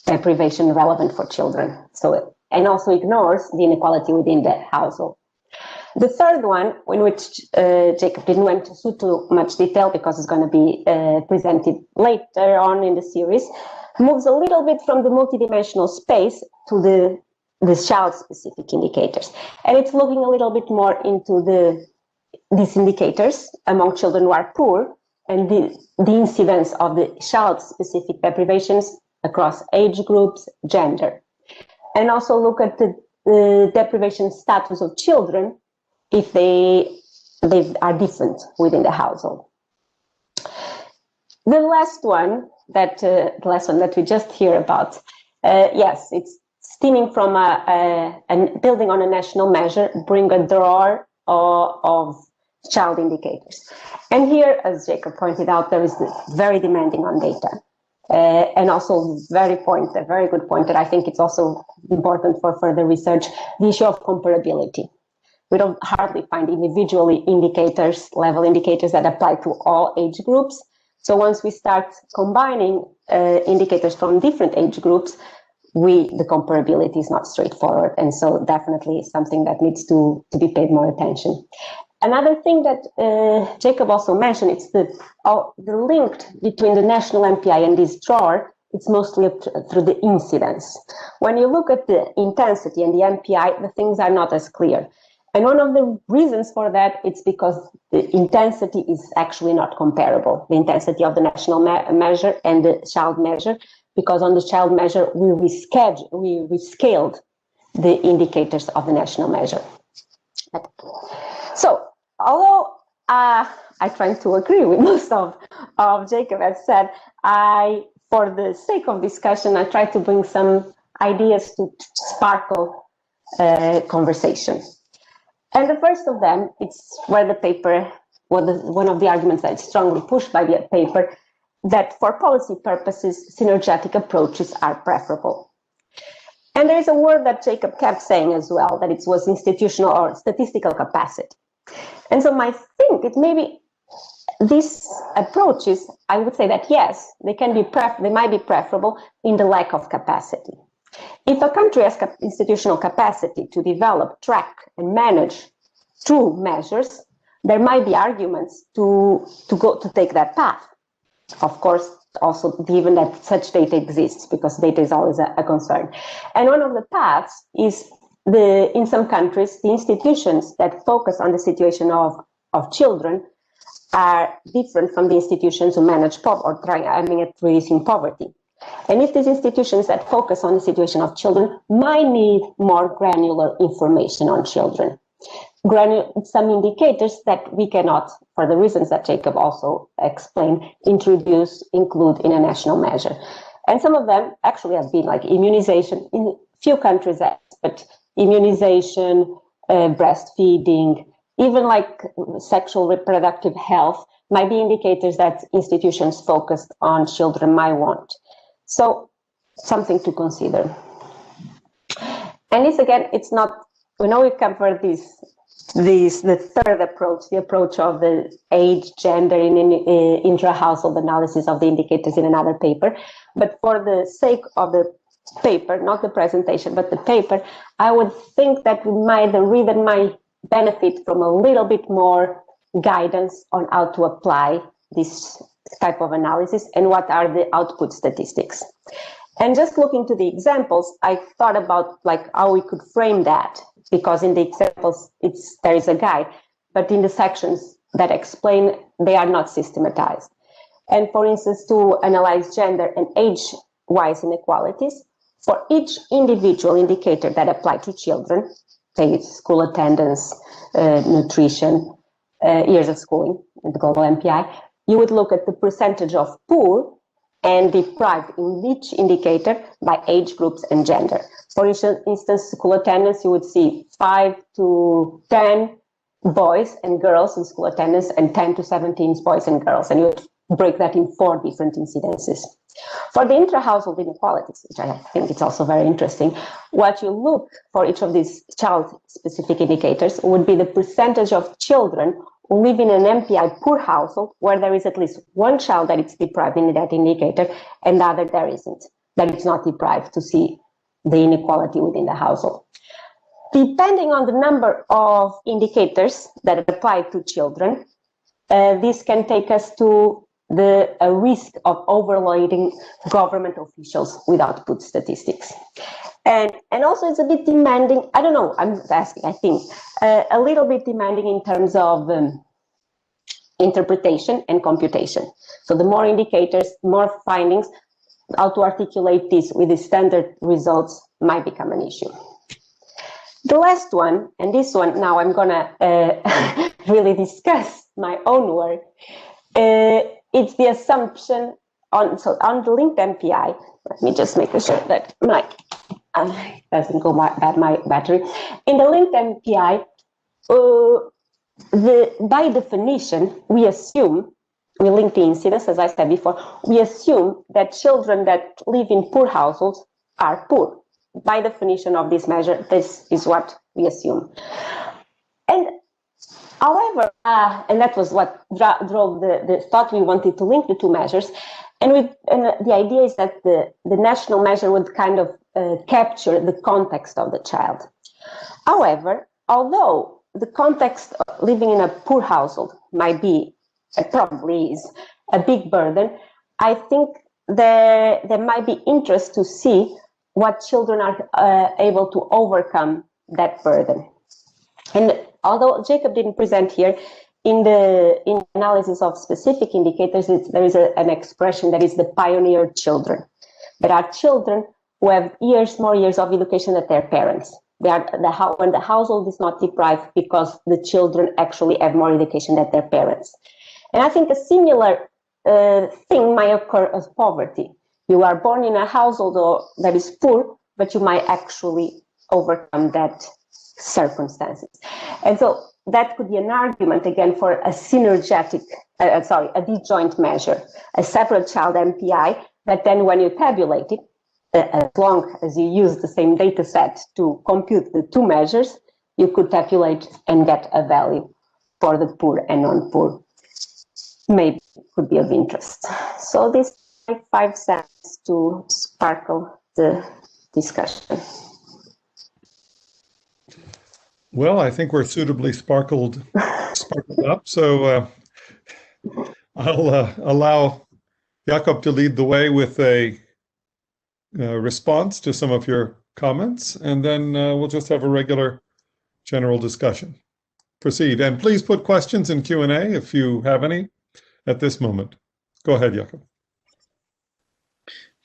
deprivation relevant for children. So, and also ignores the inequality within the household. The third one, in which Jakob didn't went into too much detail because it's going to be presented later on in the series, moves a little bit from the multidimensional space to the child-specific indicators. And it's looking a little bit more into these indicators among children who are poor and the incidence of the child-specific deprivations across age groups, gender. And also look at the deprivation status of children if they are different within the household. The last one that we just hear about, yes, it's stemming from a building on a national measure, bring a drawer of child indicators. And here, as Jakob pointed out, there is very demanding on data. And also a very good point that I think it's also important for further research, the issue of comparability. We don't hardly find individually level indicators that apply to all age groups. So once we start combining indicators from different age groups, the comparability is not straightforward. And so definitely something that needs to be paid more attention. Another thing that Jakob also mentioned, it's the link between the national MPI and this drawer. It's mostly through the incidence. When you look at the intensity and the MPI, the things are not as clear. And one of the reasons for that, it's because the intensity is actually not comparable, the intensity of the national measure and the child measure, because on the child measure, we rescaled the indicators of the national measure. So, although I try to agree with most of Jakob has said, for the sake of discussion, I try to bring some ideas to sparkle conversation. And the first of them, it's where the paper, one of the arguments that is strongly pushed by the paper, that for policy purposes, synergetic approaches are preferable. And there is a word that Jakob kept saying as well, that it was institutional or statistical capacity. And so I think it may be these approaches, I would say that yes, they might be preferable in the lack of capacity. If a country has institutional capacity to develop, track, and manage true measures, there might be arguments to take that path. Of course, also given that such data exists, because data is always a concern. And one of the paths is in some countries, the institutions that focus on the situation of children are different from the institutions who manage poverty or aiming at reducing poverty. And if these institutions that focus on the situation of children might need more granular information on children, some indicators that we cannot, for the reasons that Jakob also explained, include in a national measure. And some of them actually have been like immunization in few countries, but immunization, breastfeeding, even like sexual reproductive health might be indicators that institutions focused on children might want. So something to consider. And this again, it's not, we know we covered the third approach, the approach of the age, gender, in intra-household analysis of the indicators in another paper. But for the sake of the paper, not the presentation, but the paper, I would think that the reader might benefit from a little bit more guidance on how to apply this type of analysis and what are the output statistics. And just looking to the examples, I thought about like how we could frame that, because in the examples there is a guide, but in the sections that explain, they are not systematized. And for instance, to analyze gender and age-wise inequalities, for each individual indicator that apply to children, say school attendance, nutrition, years of schooling, the global MPI, you would look at the percentage of poor and deprived in each indicator by age groups and gender. For instance, school attendance, you would see 5 to 10 boys and girls in school attendance and 10 to 17 boys and girls, and you would break that in 4 different incidences. For the intra-household inequalities, which I think it's also very interesting, what you look for each of these child-specific indicators would be the percentage of children who live in an MPI poor household where there is at least one child that is deprived in that indicator and the other there isn't, that it's not deprived, to see the inequality within the household. Depending on the number of indicators that apply to children, this can take us to the risk of overloading government officials with output statistics. And also it's a bit demanding, I don't know, I'm asking, I think, a little bit demanding in terms of interpretation and computation. So the more indicators, more findings, how to articulate this with the standard results might become an issue. The last one, and this one now I'm gonna really discuss my own work, it's the assumption on the linked MPI. Let me just make sure that my doesn't go bad my battery. In the linked MPI, by definition, we link the incidence, as I said before, we assume that children that live in poor households are poor. By definition of this measure, this is what we assume. And however, and that was what drove the thought we wanted to link the two measures. And the idea is that the national measure would kind of capture the context of the child. However, although the context of living in a poor household might be, probably is, a big burden, I think there might be interest to see what children are able to overcome that burden. And although Jakob didn't present here, in the analysis of specific indicators, there is an expression that is the pioneer children. There are children who have more years of education than their parents. They are when the household is not deprived because the children actually have more education than their parents. And I think a similar thing might occur as poverty. You are born in a household that is poor, but you might actually overcome that circumstances. And so that could be an argument again for a synergetic, a disjoint measure, a separate child MPI, that then when you tabulate it, as long as you use the same data set to compute the two measures, you could tabulate and get a value for the poor and non-poor. Maybe could be of interest. So this 5 cents to sparkle the discussion. Well, I think we're suitably sparkled up, so I'll allow Jakob to lead the way with a response to some of your comments, and then we'll just have a regular general discussion. Proceed, and please put questions in Q&A if you have any at this moment. Go ahead, Jakob.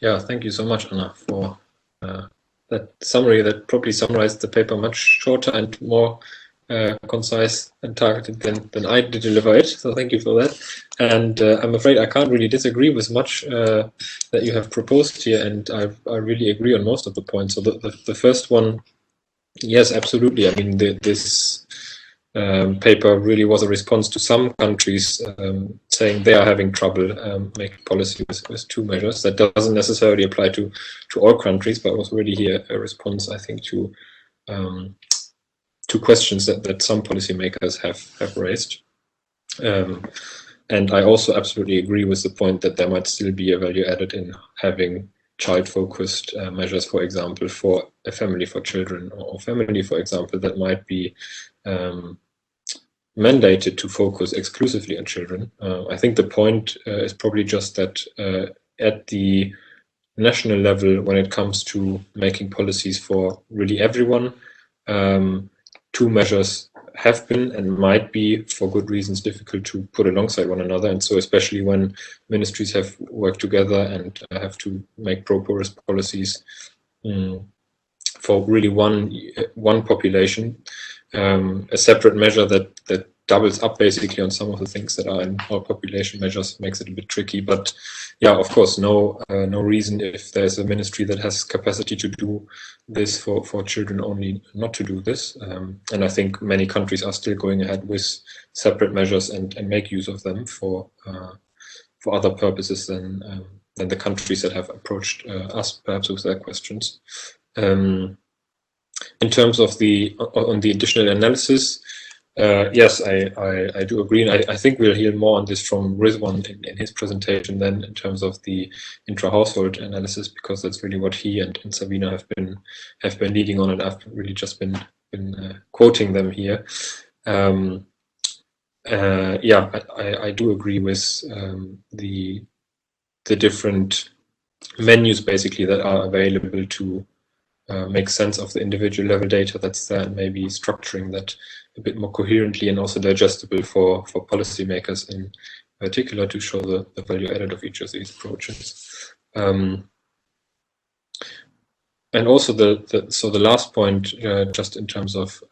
Yeah, thank you so much, Anna, for that summary that probably summarized the paper much shorter and more concise and targeted than I did deliver it. So thank you for that. And I'm afraid I can't really disagree with much that you have proposed here, and I really agree on most of the points. So the first one, yes, absolutely. I mean, this paper really was a response to some countries saying they are having trouble making policy with two measures. That doesn't necessarily apply to all countries, but was really here a response, I think, to questions that some policymakers have raised. And I also absolutely agree with the point that there might still be a value added in having child-focused measures, for example, for a family for children, or family, for example, that might be mandated to focus exclusively on children. I think the point is probably just that at the national level, when it comes to making policies for really everyone, two measures have been and might be, for good reasons, difficult to put alongside one another. And so especially when ministries have worked together and have to make pro-poorest policies for really one population, a separate measure that doubles up basically on some of the things that are in our population measures makes it a bit tricky. But yeah, of course, no reason if there's a ministry that has capacity to do this for children only not to do this. And I think many countries are still going ahead with separate measures and make use of them for other purposes than the countries that have approached us perhaps with their questions. In terms of on the additional analysis, yes, I do agree, and I think we'll hear more on this from Rizwan in his presentation than in terms of the intra-household analysis, because that's really what he and Sabina have been leading on, and I've really just been quoting them here. Yeah, I do agree with the different menus basically that are available to make sense of the individual level data that's there, and maybe structuring that a bit more coherently and also digestible for policymakers in particular, to show the value added of each of these approaches. And also the last point, just in terms of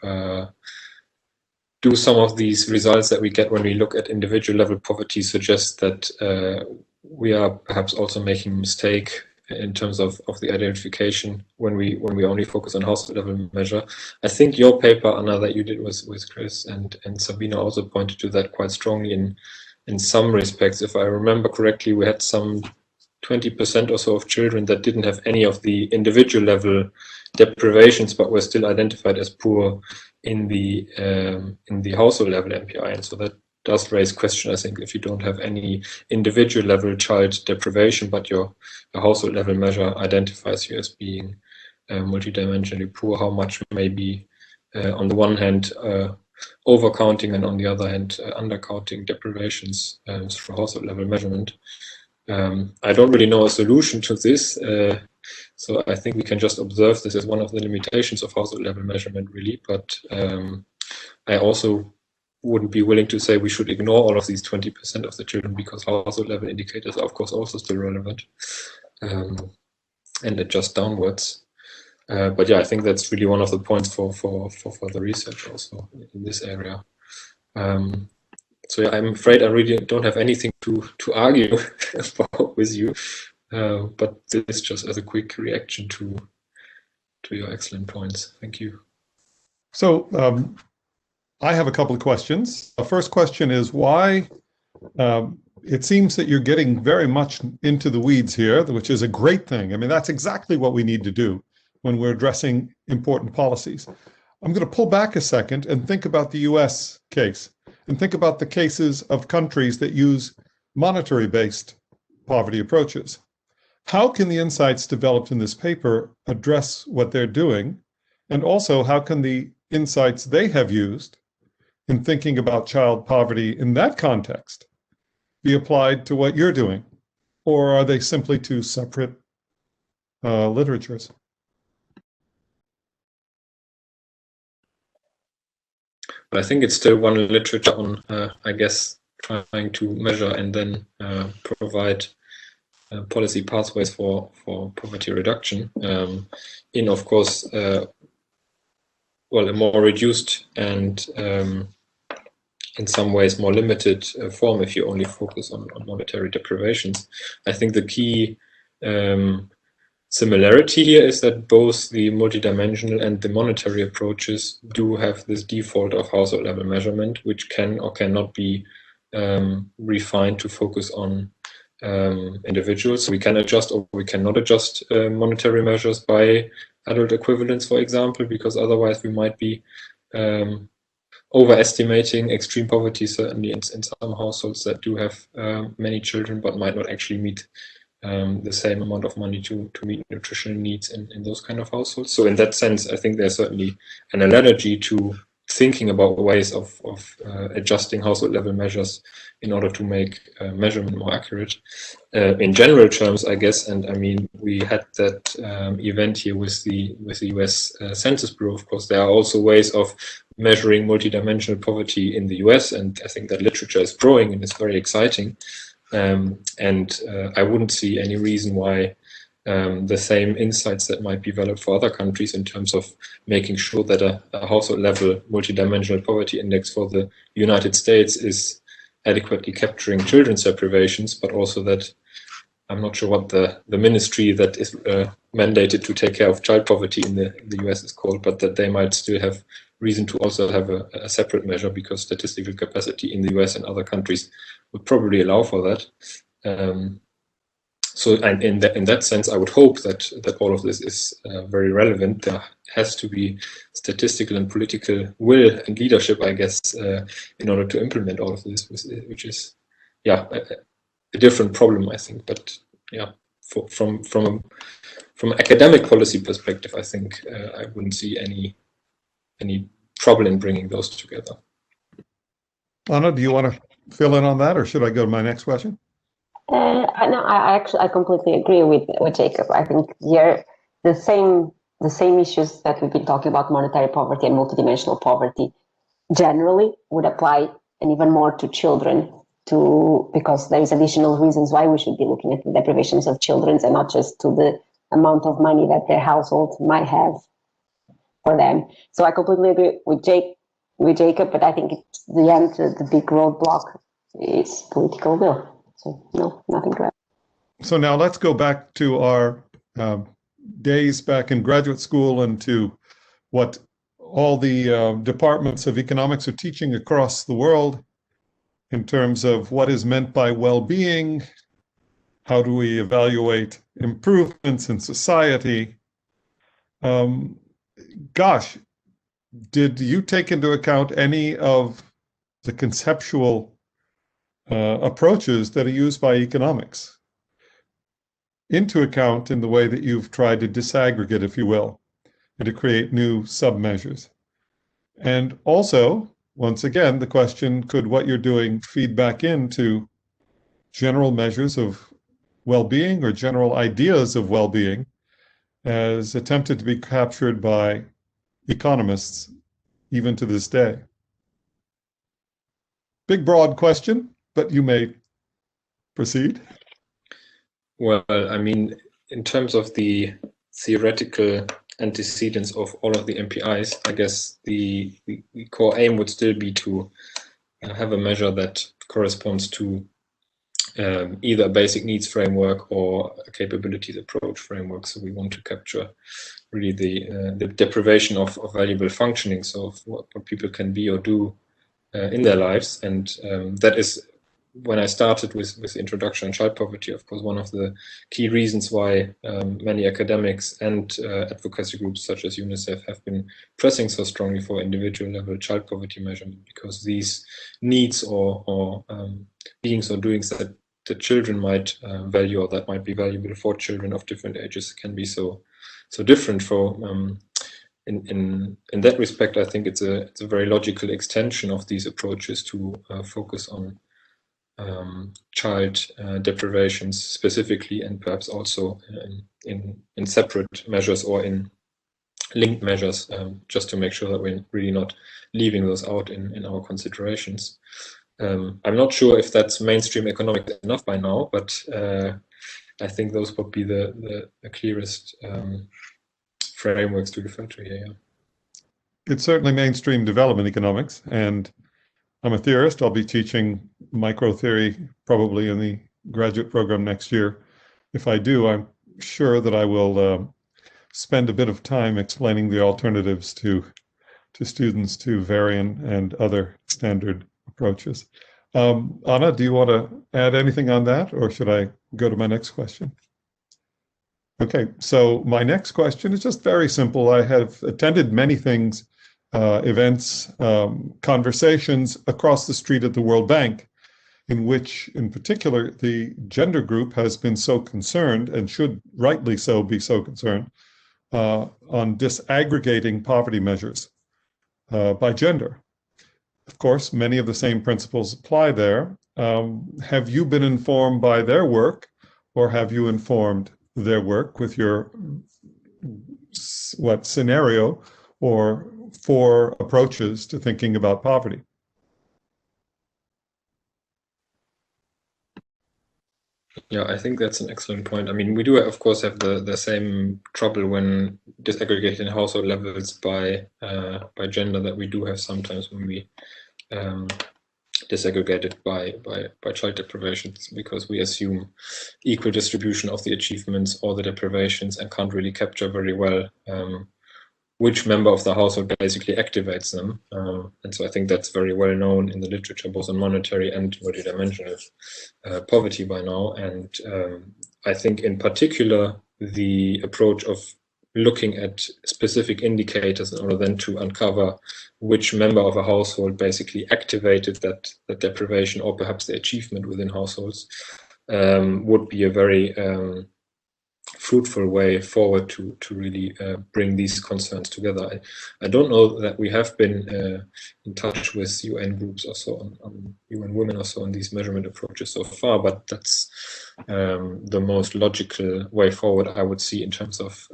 do some of these results that we get when we look at individual level poverty suggest that we are perhaps also making a mistake in terms of the identification when we only focus on household level measure. I think your paper, Anna, that you did with Chris and Sabina also pointed to that quite strongly in some respects. If I remember correctly, we had some 20% or so of children that didn't have any of the individual level deprivations, but were still identified as poor in the household level MPI, and so that does raise question. I think if you don't have any individual level child deprivation, but your household level measure identifies you as being multidimensionally poor, how much may be on the one hand overcounting and on the other hand undercounting deprivations through household level measurement. I don't really know a solution to this, so I think we can just observe this as one of the limitations of household level measurement, really. But I also wouldn't be willing to say we should ignore all of these 20% of the children, because household level indicators are of course also still relevant and adjust downwards. But yeah, I think that's really one of the points for the research also in this area. So yeah, I'm afraid I really don't have anything to argue about with you, but this just as a quick reaction to your excellent points. Thank you. So I have a couple of questions. The first question is why it seems that you're getting very much into the weeds here, which is a great thing. I mean, that's exactly what we need to do when we're addressing important policies. I'm going to pull back a second and think about the US case, and think about the cases of countries that use monetary-based poverty approaches. How can the insights developed in this paper address what they're doing? And also, how can the insights they have used in thinking about child poverty in that context be applied to what you're doing? Or are they simply two separate literatures? But I think it's still one literature on, I guess, trying to measure and then provide policy pathways for poverty reduction in, of course, well, a more reduced and in some ways more limited form if you only focus on monetary deprivations. I think the key similarity here is that both the multidimensional and the monetary approaches do have this default of household level measurement, which can or cannot be refined to focus on individuals. We can adjust or we cannot adjust monetary measures by adult equivalence, for example, because otherwise we might be overestimating extreme poverty, certainly in some households that do have many children, but might not actually meet the same amount of money to meet nutritional needs in those kind of households. So in that sense, I think there's certainly an analogy to thinking about ways of adjusting household level measures in order to make measurement more accurate. In general terms, I guess, and I mean, we had that event here with the US Census Bureau. Of course, there are also ways of measuring multidimensional poverty in the US, and I think that literature is growing and it's very exciting. And I wouldn't see any reason why the same insights that might be valid for other countries in terms of making sure that a household level multidimensional poverty index for the United States is adequately capturing children's deprivations, but also that I'm not sure what the ministry that is mandated to take care of child poverty in the US is called, but that they might still have reason to also have a separate measure, because statistical capacity in the US and other countries would probably allow for that. So, and in that sense, I would hope that all of this is very relevant. There has to be statistical and political will and leadership, I guess, in order to implement all of this, which is, yeah, a different problem, I think. But yeah, from an academic policy perspective, I think I wouldn't see any trouble in bringing those together. Anna, do you want to fill in on that, or should I go to my next question? No, I completely agree with Jakob. I think here the same issues that we've been talking about, monetary poverty and multidimensional poverty, generally would apply, and even more to children, because there is additional reasons why we should be looking at the deprivations of children and not just to the amount of money that their household might have for them. So I completely agree with Jakob, but I think it's the end, the big roadblock is political will. So no, nothing to add. So now let's go back to our days back in graduate school and to what all the departments of economics are teaching across the world in terms of what is meant by well-being, how do we evaluate improvements in society. Gosh, did you take into account any of the conceptual approaches that are used by economics into account in the way that you've tried to disaggregate, if you will, and to create new submeasures? And also, once again, the question, could what you're doing feed back into general measures of well-being or general ideas of well-being as attempted to be captured by economists even to this day? Big, broad question, but you may proceed. Well, I mean, in terms of the theoretical antecedents of all of the MPIs, I guess the core aim would still be to have a measure that corresponds to either a basic needs framework or a capabilities approach framework. So we want to capture really the deprivation of valuable functioning, so of what people can be or do in their lives. And that is, when I started with introduction on child poverty, of course, one of the key reasons why many academics and advocacy groups such as UNICEF have been pressing so strongly for individual level child poverty measurement, because these needs or beings or doings that the children might value or that might be valuable for children of different ages can be so different. For in that respect, I think it's a very logical extension of these approaches to focus on child deprivations specifically, and perhaps also in separate measures or in linked measures, just to make sure that we're really not leaving those out in our considerations. I'm not sure if that's mainstream economics enough by now, but I think those would be the clearest frameworks to refer to here. Yeah. It's certainly mainstream development economics, and I'm a theorist. I'll be teaching micro theory probably in the graduate program next year. If I do, I'm sure that I will spend a bit of time explaining the alternatives to students to variant and other standard approaches. Anna, do you want to add anything on that, or should I go to my next question? Okay, so my next question is just very simple. I have attended many things, events, conversations across the street at the World Bank, in which, in particular, the gender group has been so concerned, and should rightly so be so concerned, on disaggregating poverty measures by gender. Of course, many of the same principles apply there. Have you been informed by their work, or have you informed their work with your scenario or 4 approaches to thinking about poverty? Yeah, I think that's an excellent point. I mean, we do, of course, have the same trouble when disaggregating household levels by gender that we do have sometimes when we disaggregate it by child deprivations, because we assume equal distribution of the achievements or the deprivations and can't really capture very well which member of the household basically activates them. And so I think that's very well known in the literature, both on monetary and multidimensional poverty by now. And I think in particular, the approach of looking at specific indicators in order then to uncover which member of a household basically activated that deprivation or perhaps the achievement within households would be a very fruitful way forward to really bring these concerns together. I don't know that we have been in touch with UN groups or so on UN Women or so on these measurement approaches so far, but that's the most logical way forward I would see in terms of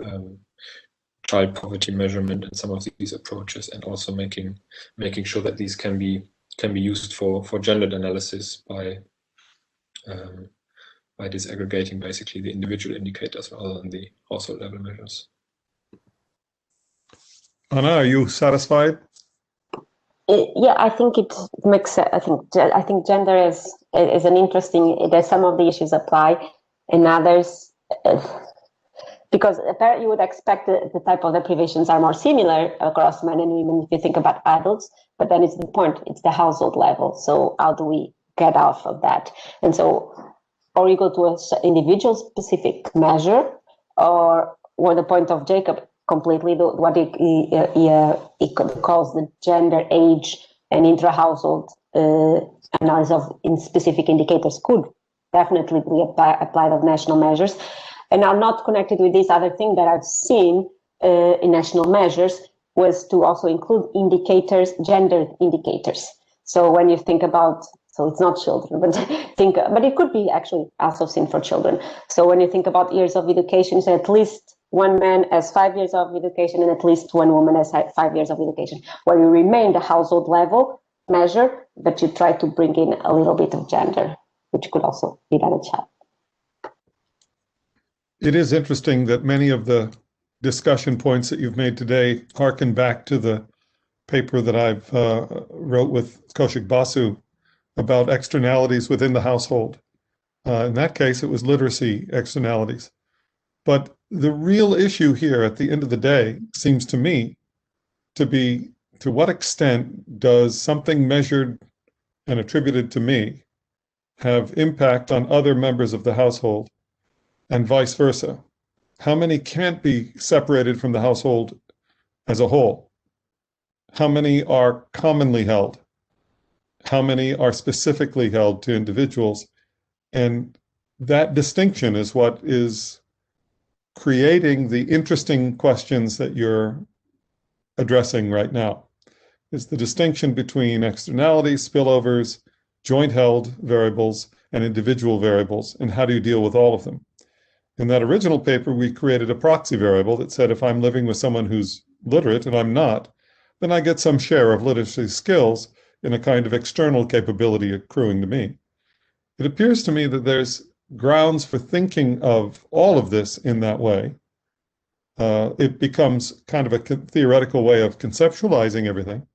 child poverty measurement and some of these approaches, and also making sure that these can be used for gendered analysis by disaggregating basically the individual indicators rather than the household level measures. Anna, are you satisfied? Yeah, I think it makes sense. I think gender is an interesting. There's some of the issues apply, and others, because apparently you would expect the type of deprivations are more similar across men and women if you think about adults. But then it's the point. It's the household level. So how do we get off of that? And so, or you go to an individual specific measure, or the point of Jakob completely, what he calls the gender, age, and intra-household analysis of in specific indicators could definitely be applied of national measures. And now, not connected with this other thing that I've seen in national measures was to also include indicators, gender indicators. So when you think about, so it's not children, but it could be actually also seen for children. So when you think about years of education, so at least one man has 5 years of education and at least one woman has 5 years of education, where you remain the household level measure, but you try to bring in a little bit of gender, which could also be done a child. It is interesting that many of the discussion points that you've made today harken back to the paper that I've wrote with Kaushik Basu about externalities within the household. In that case, it was literacy externalities. But the real issue here at the end of the day seems to me to be, to what extent does something measured and attributed to me have impact on other members of the household, and vice versa? How many can't be separated from the household as a whole? How many are commonly held? How many are specifically held to individuals? And that distinction is what is creating the interesting questions that you're addressing right now, is the distinction between externalities, spillovers, joint held variables, and individual variables, and how do you deal with all of them? In that original paper, we created a proxy variable that said if I'm living with someone who's literate and I'm not, then I get some share of literacy skills in a kind of external capability accruing to me. It appears to me that there's grounds for thinking of all of this in that way. It becomes kind of a theoretical way of conceptualizing everything,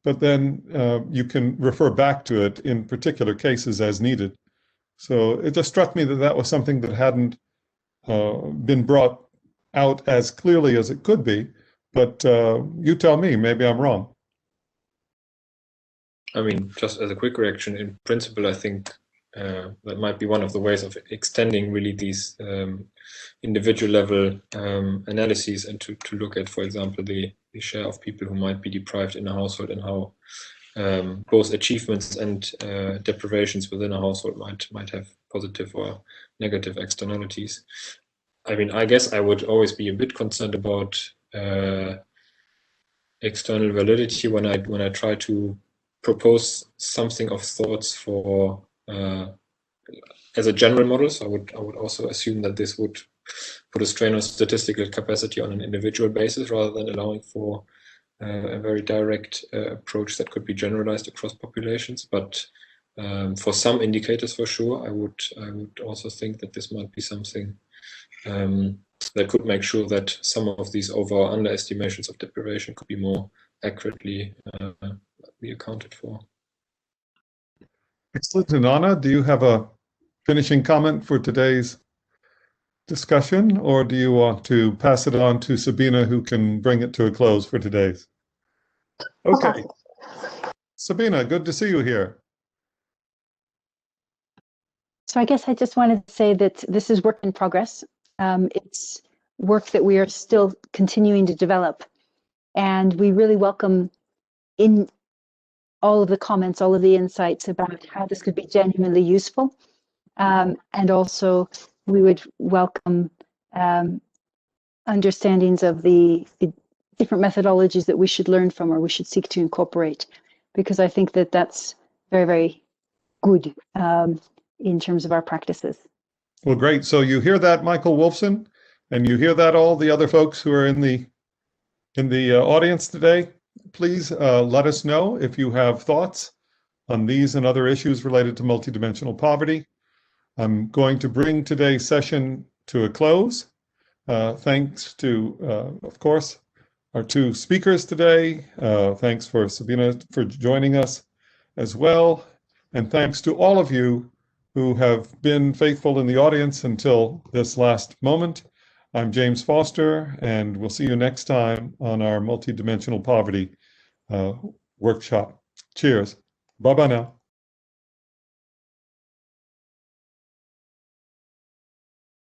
but then you can refer back to it in particular cases as needed. So it just struck me that that was something that hadn't been brought out as clearly as it could be, but you tell me, maybe I'm wrong. I mean, just as a quick reaction, in principle, I think that might be one of the ways of extending really these individual level analyses, and to look at, for example, the share of people who might be deprived in a household, and how both achievements and deprivations within a household might have positive or negative externalities. I mean, I guess I would always be a bit concerned about external validity when I try to propose something of thoughts for as a general model. So I would also assume that this would put a strain on statistical capacity on an individual basis, rather than allowing for a very direct approach that could be generalized across populations. But for some indicators, for sure, I would also think that this might be something that could make sure that some of these over or underestimations of deprivation could be more accurately be accounted for. Excellent. And Anna, do you have a finishing comment for today's discussion, or do you want to pass it on to Sabina, who can bring it to a close for today's? Okay. Sabina, good to see you here. So I guess I just wanted to say that this is work in progress. It's work that we are still continuing to develop. And we really welcome in all of the comments, all of the insights about how this could be genuinely useful. And also we would welcome understandings of the different methodologies that we should learn from or we should seek to incorporate, because I think that that's very, very good in terms of our practices. Well, great. So you hear that, Michael Wolfson, and you hear that, all the other folks who are in the audience today. Please let us know if you have thoughts on these and other issues related to multidimensional poverty. I'm going to bring today's session to a close. Thanks to, of course, our two speakers today. Thanks for Sabina for joining us as well. And thanks to all of you who have been faithful in the audience until this last moment. I'm James Foster, and we'll see you next time on our multidimensional poverty workshop. Cheers. Bye-bye now.